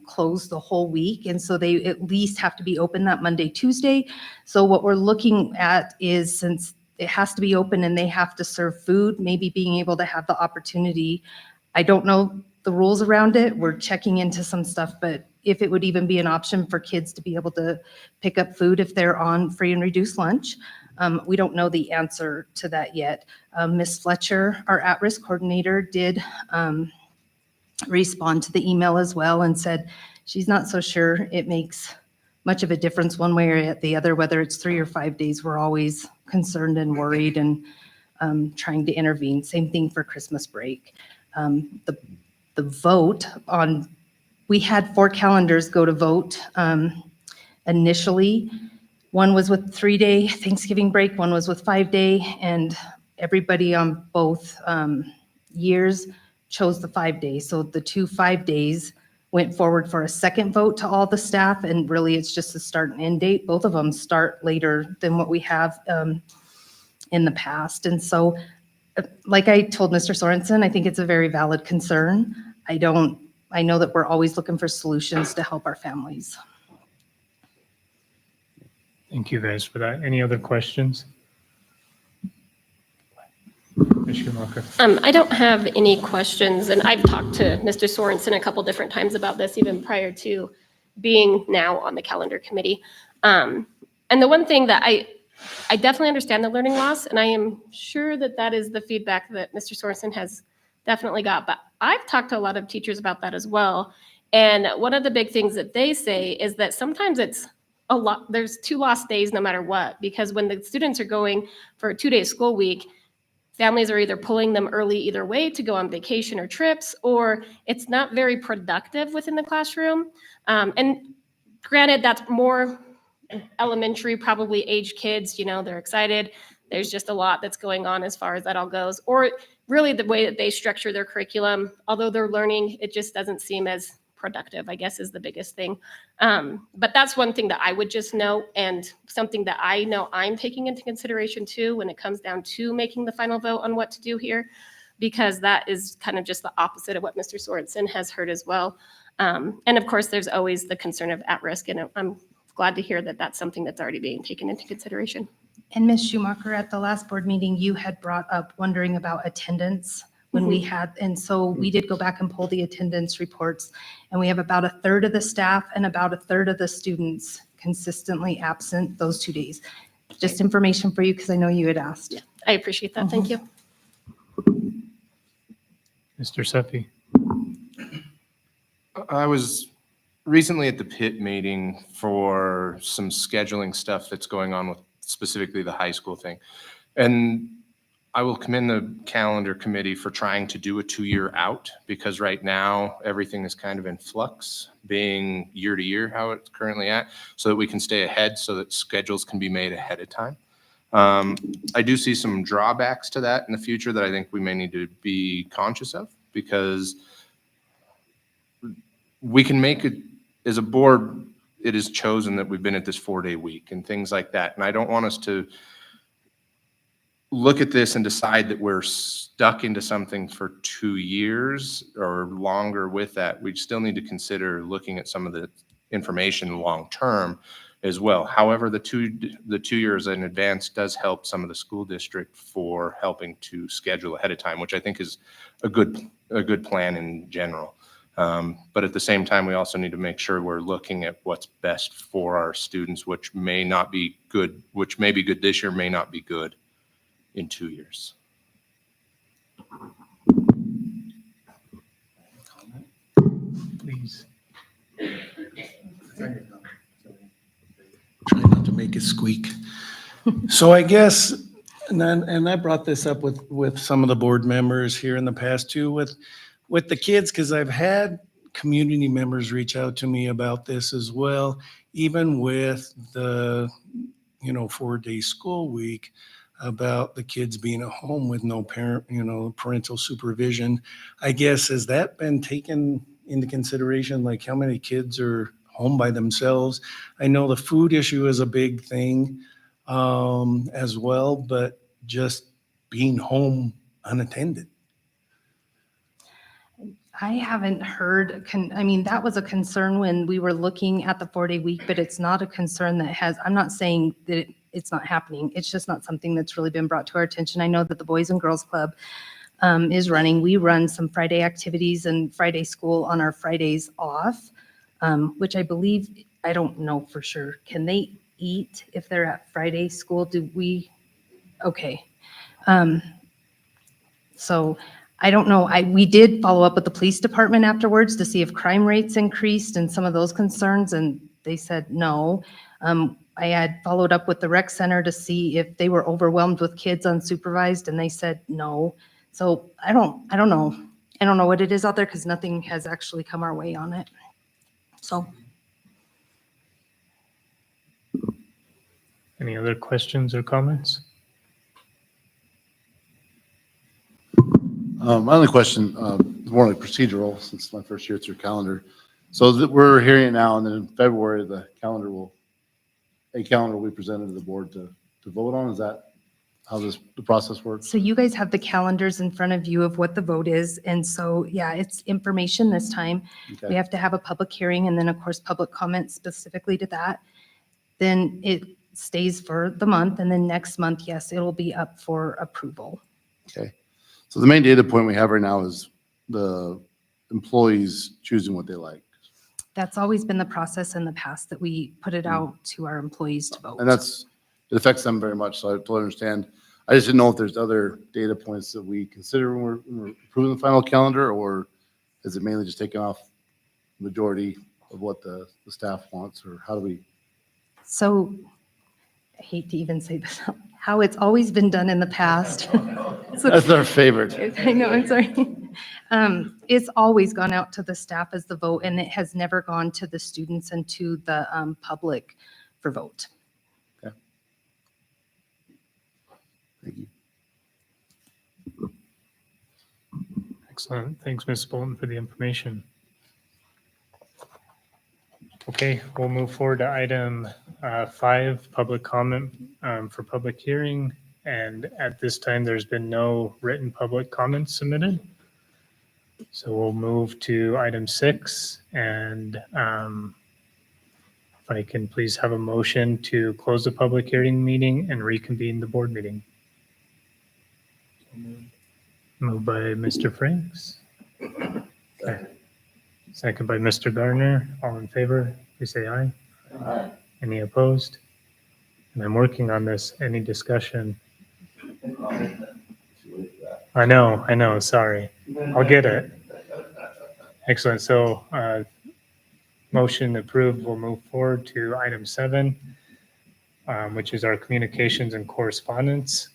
close the whole week. And so they at least have to be open that Monday, Tuesday. So what we're looking at is, since it has to be open and they have to serve food, maybe being able to have the opportunity. I don't know the rules around it. We're checking into some stuff, but if it would even be an option for kids to be able to pick up food if they're on free and reduced lunch. We don't know the answer to that yet. Ms. Fletcher, our at-risk coordinator, did respond to the email as well and said she's not so sure it makes much of a difference one way or the other, whether it's 3 or 5 days. We're always concerned and worried and trying to intervene. Same thing for Christmas break. The vote on, we had 4 calendars go to vote initially. One was with 3-day Thanksgiving break, one was with 5-day, and everybody on both years chose the 5 days. So the 2 5 days went forward for a second vote to all the staff, and really it's just a start and end date. Both of them start later than what we have in the past. And so, like I told Mr. Sorensen, I think it's a very valid concern. I know that we're always looking for solutions to help our families. Thank you guys for that. Any other questions? Ms. Schumacher. I don't have any questions, and I've talked to Mr. Sorensen a couple different times about this, even prior to being now on the calendar committee. And the one thing that I definitely understand the learning loss, and I am sure that that is the feedback that Mr. Sorensen has definitely got, but I've talked to a lot of teachers about that as well. And one of the big things that they say is that sometimes it's a lot, there's 2 lost days no matter what, because when the students are going for a 2-day school week, families are either pulling them early either way to go on vacation or trips, or it's not very productive within the classroom. And granted, that's more elementary, probably age kids, you know, they're excited. There's just a lot that's going on as far as that all goes. Or really the way that they structure their curriculum, although they're learning, it just doesn't seem as productive, I guess, is the biggest thing. But that's one thing that I would just note, and something that I know I'm taking into consideration too when it comes down to making the final vote on what to do here, because that is kind of just the opposite of what Mr. Sorensen has heard as well. And of course, there's always the concern of at risk, and I'm glad to hear that that's something that's already being taken into consideration. And Ms. Schumacher, at the last board meeting, you had brought up wondering about attendance when we had, and so we did go back and pull the attendance reports. And we have about a third of the staff and about a third of the students consistently absent those 2 days. Just information for you because I know you had asked. I appreciate that. Thank you. Mr. Seppi. I was recently at the PIT meeting for some scheduling stuff that's going on with specifically the high school thing. And I will commend the calendar committee for trying to do a 2-year out, because right now everything is kind of in flux, being year to year how it's currently at, so that we can stay ahead, so that schedules can be made ahead of time. I do see some drawbacks to that in the future that I think we may need to be conscious of, because we can make it, as a board, it is chosen that we've been at this 4-day week and things like that. And I don't want us to look at this and decide that we're stuck into something for 2 years or longer with that. We still need to consider looking at some of the information long-term as well. However, the two years in advance does help some of the school district for helping to schedule ahead of time, which I think is a good plan in general. But at the same time, we also need to make sure we're looking at what's best for our students, which may be good this year, may not be good in 2 years. Please. Try not to make it squeak. So I guess, and I brought this up with some of the board members here in the past too, with the kids, because I've had community members reach out to me about this as well, even with the, 4-day school week, about the kids being at home with no parental supervision. I guess, has that been taken into consideration? Like how many kids are home by themselves? I know the food issue is a big thing as well, but just being home unattended. I haven't heard, that was a concern when we were looking at the 4-day week, but it's not a concern I'm not saying that it's not happening. It's just not something that's really been brought to our attention. I know that the Boys and Girls Club is running. We run some Friday activities and Friday school on our Fridays off, which I believe, I don't know for sure. Can they eat if they're at Friday school? Okay. So I don't know. We did follow up with the police department afterwards to see if crime rates increased and some of those concerns, and they said no. I had followed up with the rec center to see if they were overwhelmed with kids unsupervised, and they said no. So I don't know. I don't know what it is out there because nothing has actually come our way on it. So. Any other questions or comments? My only question, more like procedural, since my first year through calendar. So that we're hearing it now, and then in February, a calendar will be presented to the board to vote on. Is that how the process works? So you guys have the calendars in front of you of what the vote is. And so, yeah, it's information this time. Okay. We have to have a public hearing and then, of course, public comment specifically to that. Then it stays for the month. And then next month, yes, it'll be up for approval. Okay. So the main data point we have right now is the employees choosing what they like. That's always been the process in the past that we put it out to our employees to vote. And it affects them very much, so I totally understand. I just didn't know if there's other data points that we consider when we're approving the final calendar, or is it mainly just taking off majority of what the staff wants, or how do we? So I hate to even say this, how it's always been done in the past. So- That's our favorite. I know, I'm sorry. It's always gone out to the staff as the vote, and it has never gone to the students and to the public for vote. Okay. Thank you. Excellent. Thanks, Ms. Bolton, for the information. Okay, we'll move forward to item 5, public comment for public hearing. And at this time, there's been no written public comments submitted. So we'll move to item 6. And If I can please have a motion to close the public hearing meeting and reconvene the board meeting. Moved by Mr. Franks. Okay. Second by Mr. Gardner. All in favor, please say aye. Aye. Any opposed? And I'm working on this. Any discussion? I know, sorry. I'll get it. Excellent. So, motion approved. We'll move forward to item 7, which is our communications and correspondence.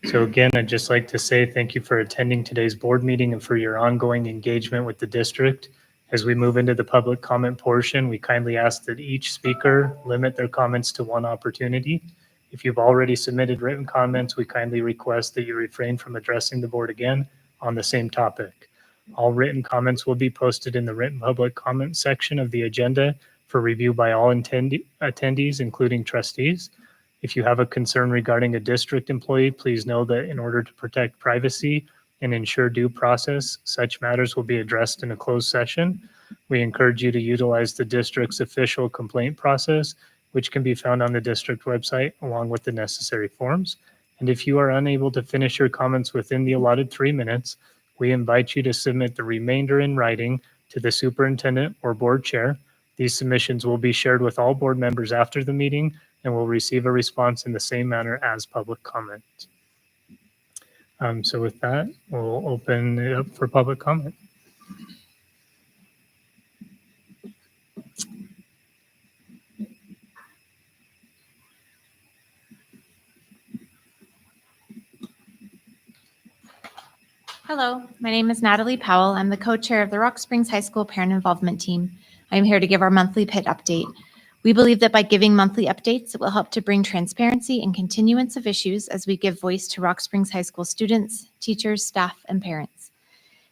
So again, I'd just like to say thank you for attending today's board meeting and for your ongoing engagement with the district. As we move into the public comment portion, we kindly ask that each speaker limit their comments to one opportunity. If you've already submitted written comments, we kindly request that you refrain from addressing the board again on the same topic. All written comments will be posted in the written public comment section of the agenda for review by all attendees, including trustees. If you have a concern regarding a district employee, please know that in order to protect privacy and ensure due process, such matters will be addressed in a closed session. We encourage you to utilize the district's official complaint process, which can be found on the district website along with the necessary forms. And if you are unable to finish your comments within the allotted 3 minutes, we invite you to submit the remainder in writing to the superintendent or board chair. These submissions will be shared with all board members after the meeting and will receive a response in the same manner as public comment. So with that, we'll open it up for public comment. Hello, my name is Natalie Powell. I'm the co-chair of the Rock Springs High School Parent Involvement Team. I'm here to give our monthly PIT update. We believe that by giving monthly updates, it will help to bring transparency and continuance of issues as we give voice to Rock Springs High School students, teachers, staff, and parents.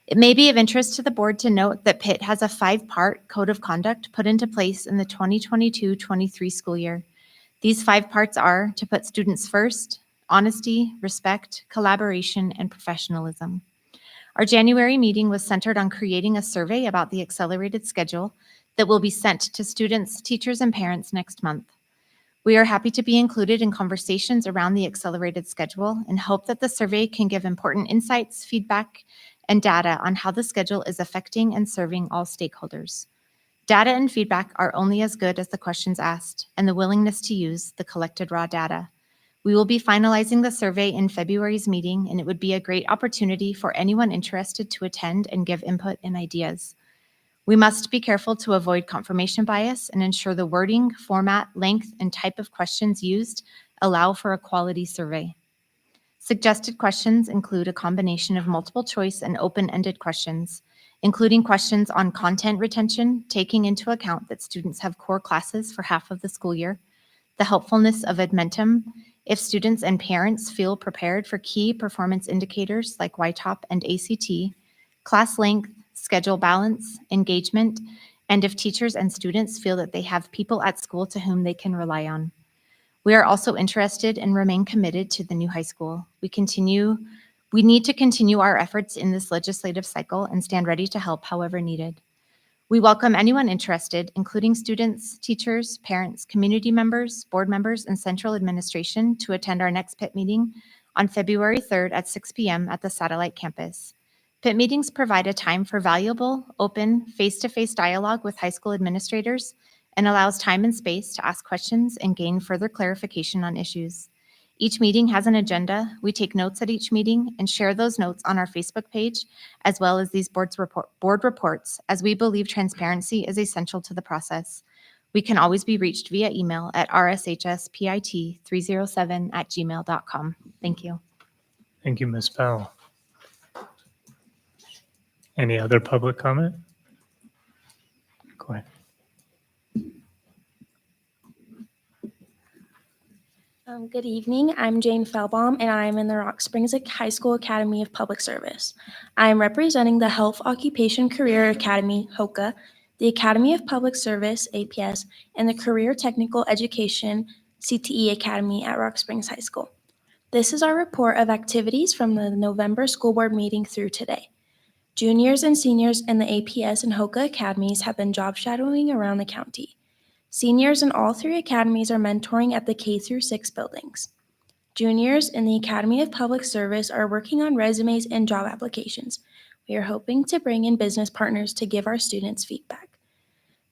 It may be of interest to the board to note that PIT has a 5-part code of conduct put into place in the 2022-23 school year. These 5 parts are to put students first, honesty, respect, collaboration, and professionalism. Our January meeting was centered on creating a survey about the accelerated schedule that will be sent to students, teachers, and parents next month. We are happy to be included in conversations around the accelerated schedule and hope that the survey can give important insights, feedback, and data on how the schedule is affecting and serving all stakeholders. Data and feedback are only as good as the questions asked and the willingness to use the collected raw data. We will be finalizing the survey in February's meeting, and it would be a great opportunity for anyone interested to attend and give input and ideas. We must be careful to avoid confirmation bias and ensure the wording, format, length, and type of questions used allow for a quality survey. Suggested questions include a combination of multiple choice and open-ended questions, including questions on content retention, taking into account that students have core classes for half of the school year, the helpfulness of Edmentum, if students and parents feel prepared for key performance indicators like YTOP and ACT, class length, schedule balance, engagement, and if teachers and students feel that they have people at school to whom they can rely on. We are also interested and remain committed to the new high school. We need to continue our efforts in this legislative cycle and stand ready to help however needed. We welcome anyone interested, including students, teachers, parents, community members, board members, and central administration to attend our next PIT meeting on February 3rd at 6 p.m. at the Satellite Campus. PIT meetings provide a time for valuable, open, face-to-face dialogue with high school administrators and allows time and space to ask questions and gain further clarification on issues. Each meeting has an agenda. We take notes at each meeting and share those notes on our Facebook page, as well as these board reports, as we believe transparency is essential to the process. We can always be reached via email at rshspit307@gmail.com. Thank you. Thank you, Ms. Powell. Any other public comment? Go ahead. Good evening. I'm Jane Felbaum, and I am in the Rock Springs High School Academy of Public Service. I am representing the Health Occupation Career Academy, HOCA, the Academy of Public Service, APS, and the Career Technical Education, CTE Academy at Rock Springs High School. This is our report of activities from the November school board meeting through today. Juniors and seniors in the APS and HOCA academies have been job shadowing around the county. Seniors in all three academies are mentoring at the K through 6 buildings. Juniors in the Academy of Public Service are working on resumes and job applications. We are hoping to bring in business partners to give our students feedback.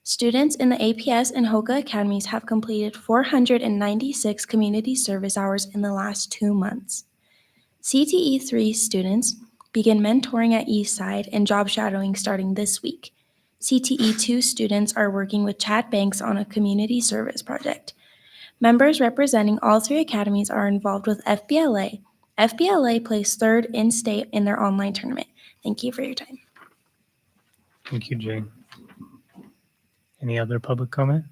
Students in the APS and HOKA academies have completed 496 community service hours in the last 2 months. CTE 3 students begin mentoring at Eastside and job shadowing starting this week. CTE 2 students are working with Chad Banks on a community service project. Members representing all three academies are involved with FBLA. FBLA placed third in state in their online tournament. Thank you for your time. Thank you, Jane. Any other public comment?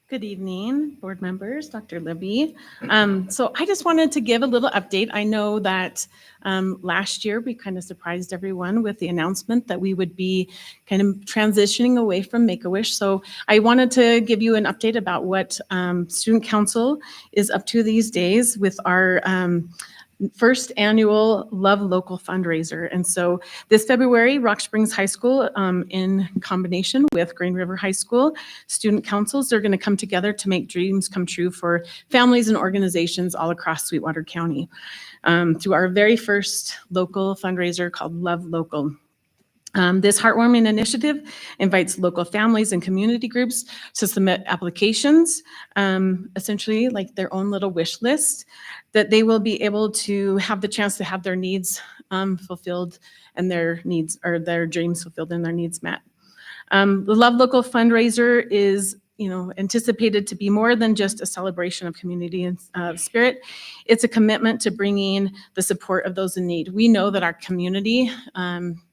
Good evening, board members, Dr. Libby. So I just wanted to give a little update. I know that last year we kind of surprised everyone with the announcement that we would be kind of transitioning away from Make-A-Wish. So I wanted to give you an update about what Student Council is up to these days with our first annual Love Local fundraiser. And so this February, Rock Springs High School, in combination with Green River High School, student councils are going to come together to make dreams come true for families and organizations all across Sweetwater County through our very first local fundraiser called Love Local. This heartwarming initiative invites local families and community groups to submit applications, essentially like their own little wish list, that they will be able to have the chance to have their needs fulfilled and their needs or their dreams fulfilled and their needs met. The Love Local fundraiser is anticipated to be more than just a celebration of community and spirit. It's a commitment to bringing the support of those in need. We know that our community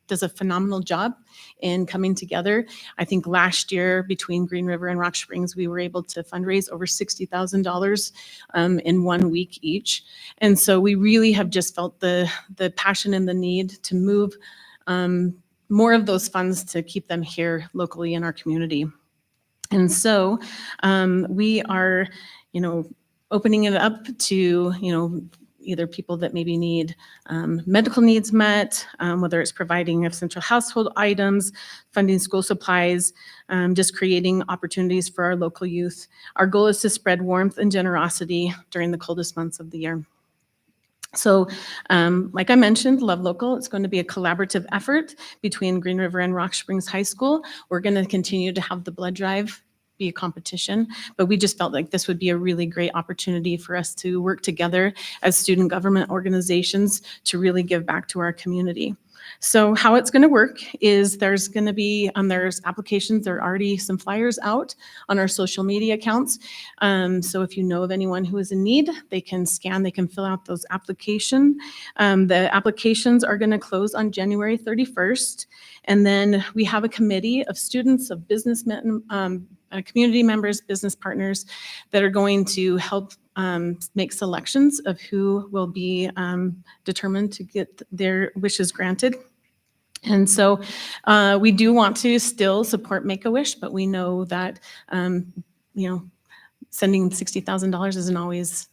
does a phenomenal job in coming together. I think last year between Green River and Rock Springs, we were able to fundraise over $60,000 in 1 week each. And so we really have just felt the passion and the need to move more of those funds to keep them here locally in our community. And so we are, opening it up to, either people that maybe need medical needs met, whether it's providing essential household items, funding school supplies, just creating opportunities for our local youth. Our goal is to spread warmth and generosity during the coldest months of the year. So like I mentioned, Love Local, it's going to be a collaborative effort between Green River and Rock Springs High School. We're going to continue to have the blood drive be a competition, but we just felt like this would be a really great opportunity for us to work together as student government organizations to really give back to our community. So how it's going to work is there's going to be, there's applications, there are already some flyers out on our social media accounts. So if you know of anyone who is in need, they can scan, they can fill out those applications. The applications are going to close on January 31st. And then we have a committee of students, of businessmen, community members, business partners that are going to help make selections of who will be determined to get their wishes granted. And so we do want to still support Make-A-Wish, but we know that, sending $60,000 isn't always,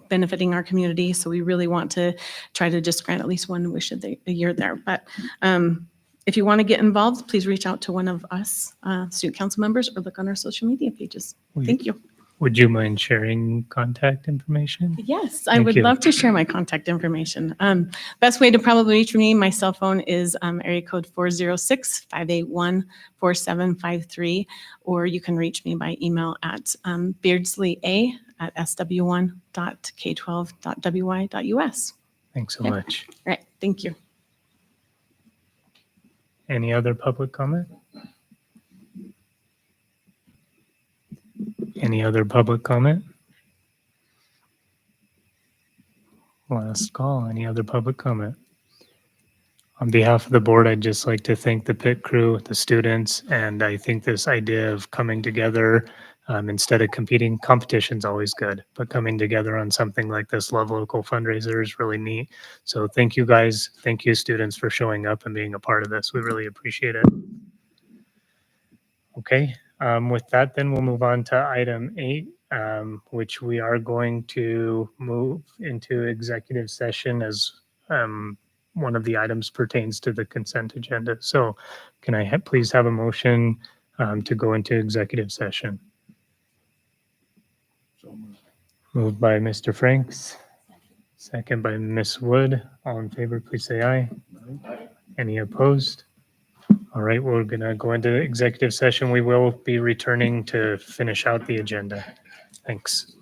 benefiting our community. So we really want to try to just grant at least one wish a year there. But if you want to get involved, please reach out to one of us student council members or look on our social media pages. Thank you. Would you mind sharing contact information? Yes, I Thank would you. love to share my contact information. Best way to probably reach me, my cell phone is area code 406-581-4753, or you can reach me by email at beardsley@sw1.k12.wy.us. Thanks so Yeah. much. All right, thank you. Any other public comment? Any other public comment? Last call. Any other public comment? On behalf of the board, I'd just like to thank the pit crew, the students, and I think this idea of coming together instead of competing, competition's always good, but coming together on something like this Love Local fundraiser is really neat. So thank you guys. Thank you students for showing up and being a part of this. We really appreciate it. Okay, with that, then we'll move on to item 8, which we are going to move into executive session as one of the items pertains to the consent agenda. So can I please have a motion to go into executive session? Moved by Mr. Franks, second by Ms. Wood. All in favor, please say aye. Any opposed? All right, we're going to go into executive session. We will be returning to finish out the agenda. Thanks.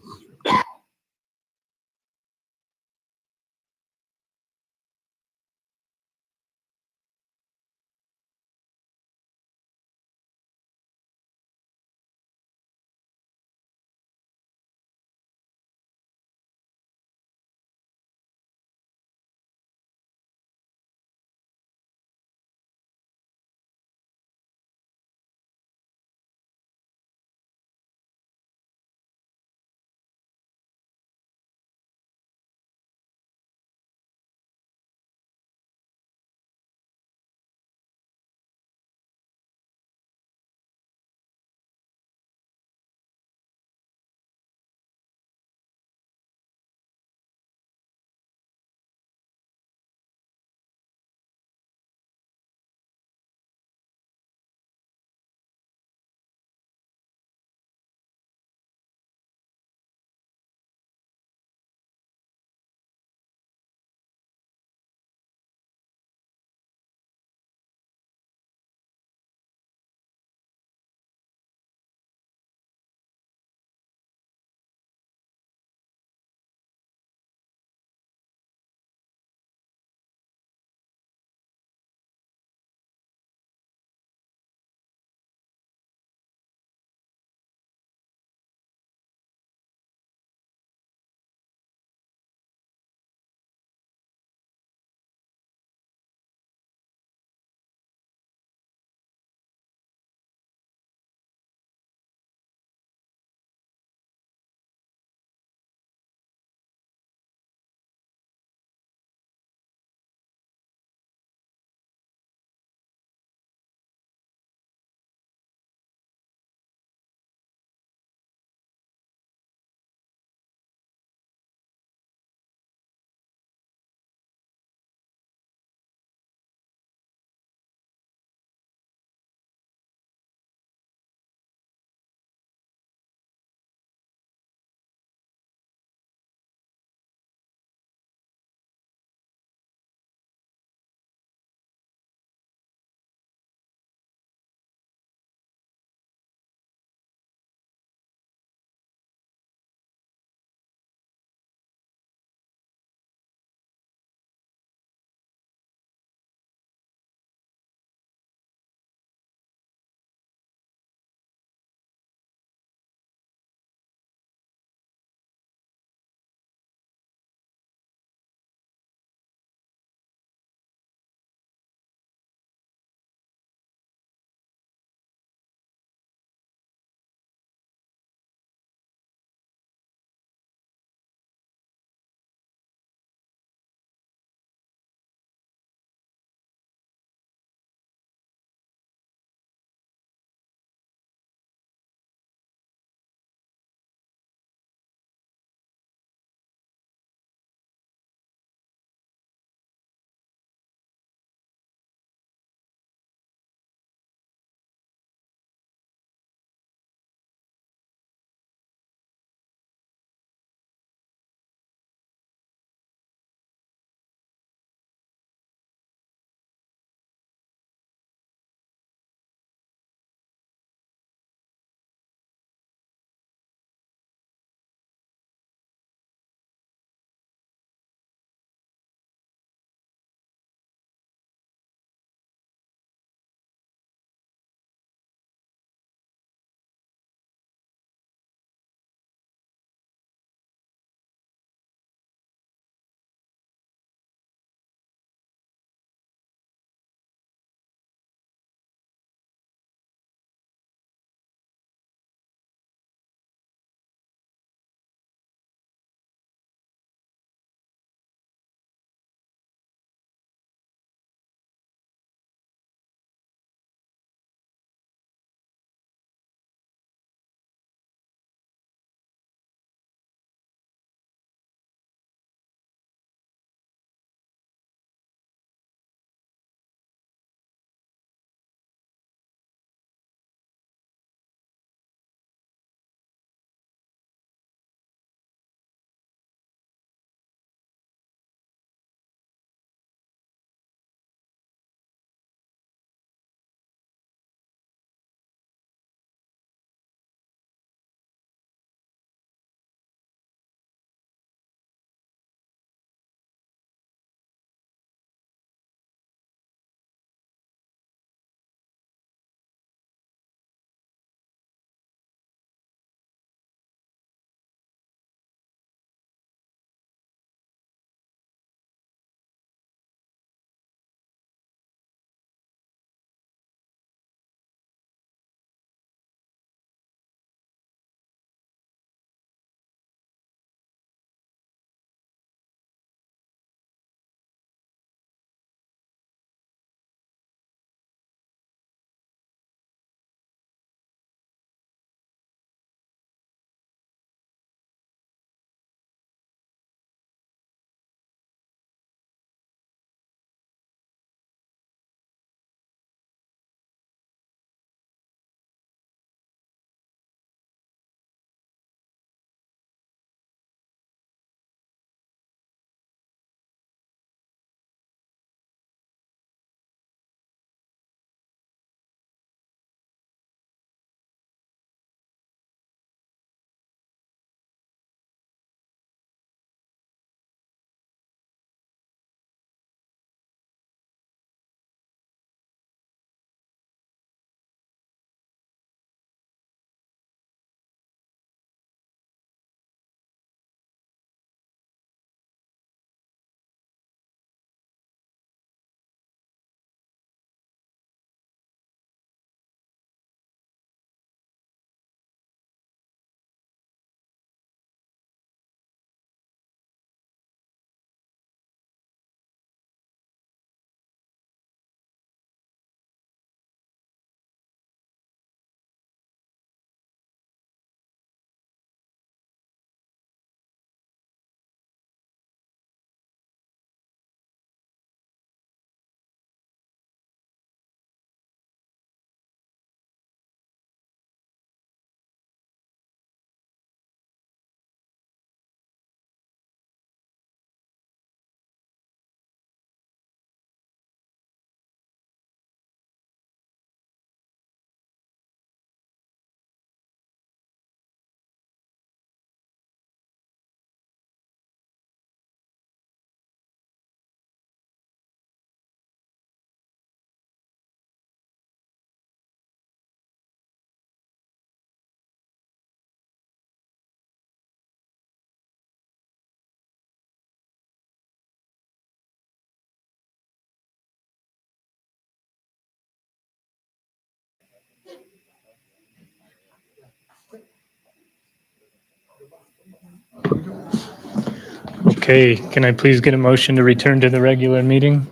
Okay, can I please get a motion to return to the regular meeting?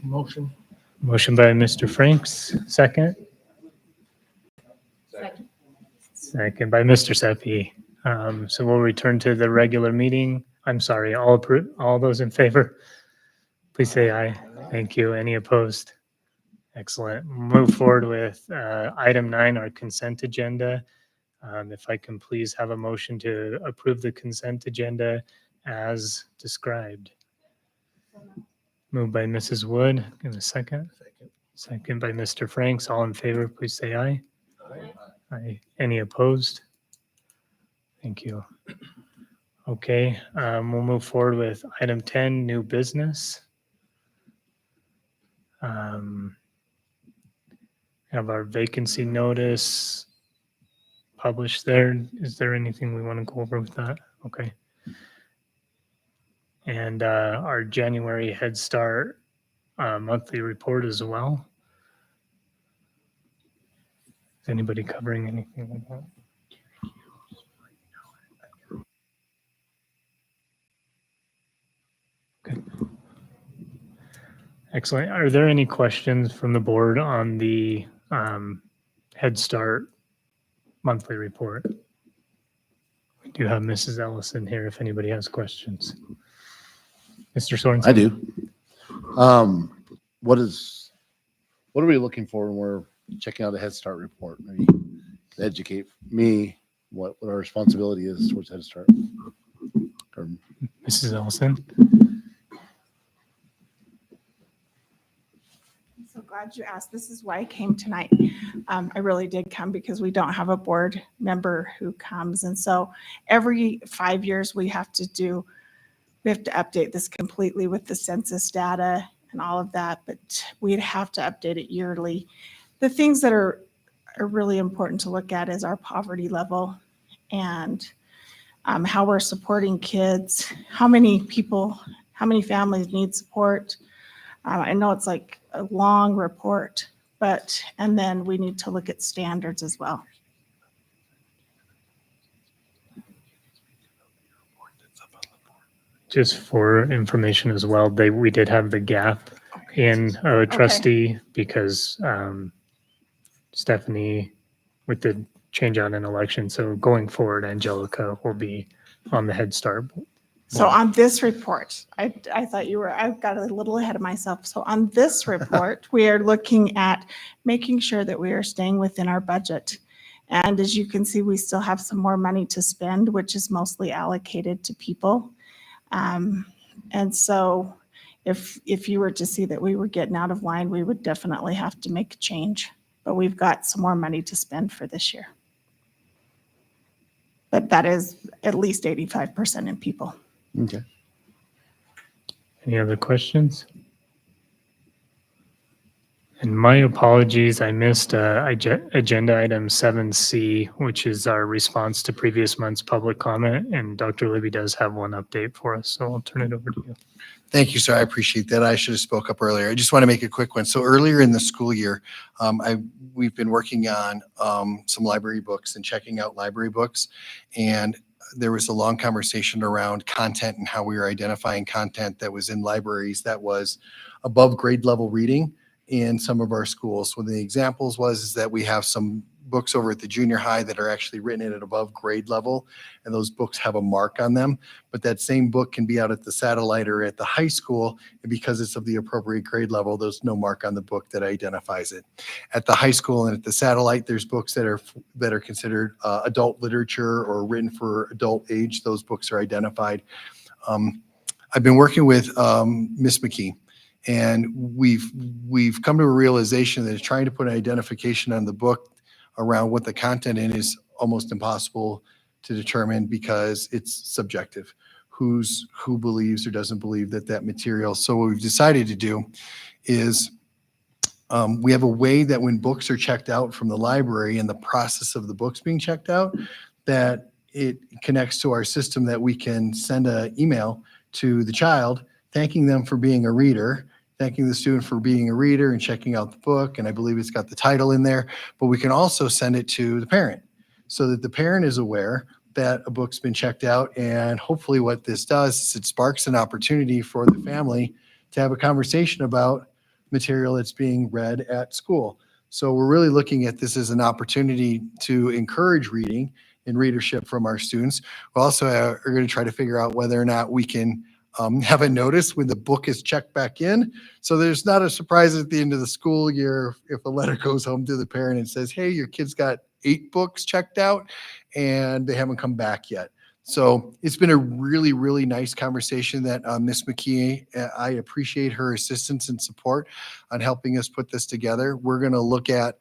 Motion. Motion by Mr. Franks, second. Second by Mr. Seppi. So we'll return to the regular meeting. I'm sorry, all those in favor, please say aye. Thank you. Any opposed? Excellent. Move forward with item 9, our consent agenda. If I can please have a motion to approve the consent agenda as described. Moved by Mrs. Wood. Give a second. Second by Mr. Franks. All in favor, please say aye. Aye. Any opposed? Thank you. Okay, we'll move forward with item 10, new business. Have our vacancy notice published there. Is there anything we want to go over with that? Okay. And our January Head Start monthly report as well. Is anybody covering anything like that? Okay. Excellent. Are there any questions from the board on the Head Start monthly report? We do have Mrs. Ellison here if anybody has questions. Mr. Sorensen? I do. What are we looking for when we're checking out a Head Start report? Maybe educate me what our responsibility is towards Head Start. Or, Mrs. Ellison? So glad you asked. This is why I came tonight. I really did come because we don't have a board member who comes. And so every 5 years we have to update this completely with the census data and all of that, but we'd have to update it yearly. The things that are really important to look at is our poverty level and how we're supporting kids, how many families need support. I know it's like a long report, and then we need to look at standards as well. Just for information as well, we did have the gap in a trustee because Stephanie, with the change out in election, so going forward, Angelica will be on the Head Start. So on this report, I thought I got a little ahead of myself. So on this report, we are looking at making sure that we are staying within our budget. And as you can see, we still have some more money to spend, which is mostly allocated to people. And so if you were to see that we were getting out of line, we would definitely have to make a change. But we've got some more money to spend for this year. But that is at least 85% in people. okay. Any other questions? And my apologies, I missed agenda item 7C, which is our response to previous month's public comment. And Dr. Libby does have one update for us, so I'll turn it over to you. Thank you, sir. I appreciate that. I should have spoke up earlier. I just want to make a quick one. So earlier in the school year, we've been working on some library books and checking out library books. And there was a long conversation around content and how we were identifying content that was in libraries that was above grade level reading in some of our schools. One of the examples is that we have some books over at the junior high that are actually written at an above grade level, and those books have a mark on them. But that same book can be out at the satellite or at the high school, and because it's of the appropriate grade level, there's no mark on the book that identifies it. At the high school and at the satellite, there's books that are considered adult literature or written for adult age. Those books are identified. I've been working with Miss McKee. And we've come to a realization that trying to put an identification on the book around what the content in is almost impossible to determine because it's subjective. Who believes or doesn't believe that material. So what we've decided to do is we have a way that when books are checked out from the library and the process of the books being checked out, that it connects to our system that we can send an email to the child thanking them for being a reader, thanking the student for being a reader and checking out the book. And I believe it's got the title in there, but we can also send it to the parent so that the parent is aware that a book's been checked out. And hopefully what this does is it sparks an opportunity for the family to have a conversation about material that's being read at school. So we're really looking at this as an opportunity to encourage reading and readership from our students. We also are going to try to figure out whether or not we can have a notice when the book is checked back in. So there's not a surprise at the end of the school year if a letter goes home to the parent and says, hey, your kid's got 8 books checked out and they haven't come back yet. So it's been a really, really nice conversation that Ms. McKee, I appreciate her assistance and support on helping us put this together. We're going to look at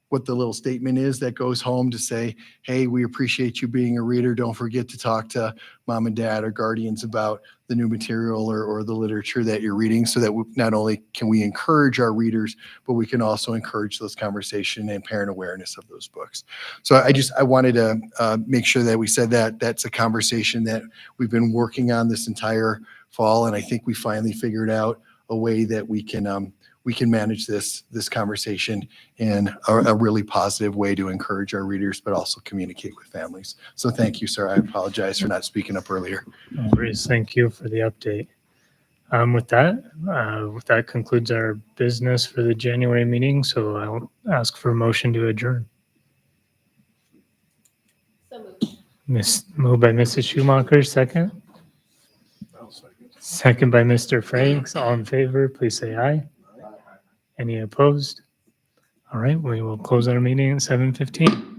what the little statement is that goes home to say, hey, we appreciate you being a reader. Don't forget to talk to mom and dad or guardians about the new material or the literature that you're reading, so that not only can we encourage our readers, but we can also encourage those conversation and parent awareness of those books. So I wanted to make sure that we said that that's a conversation that we've been working on this entire fall. And I think we finally figured out a way that we can manage this conversation in a really positive way to encourage our readers, but also communicate with families. So thank you, sir. I apologize for not speaking up earlier. No worries. Thank you for the update. With that concludes our business for the January meeting. So I'll ask for a motion to adjourn. So moved. Moved by Mrs. Schumacher, second. Second by Mr. Franks. All in favor, please say aye. Any opposed? All right, we will close our meeting at 7:15.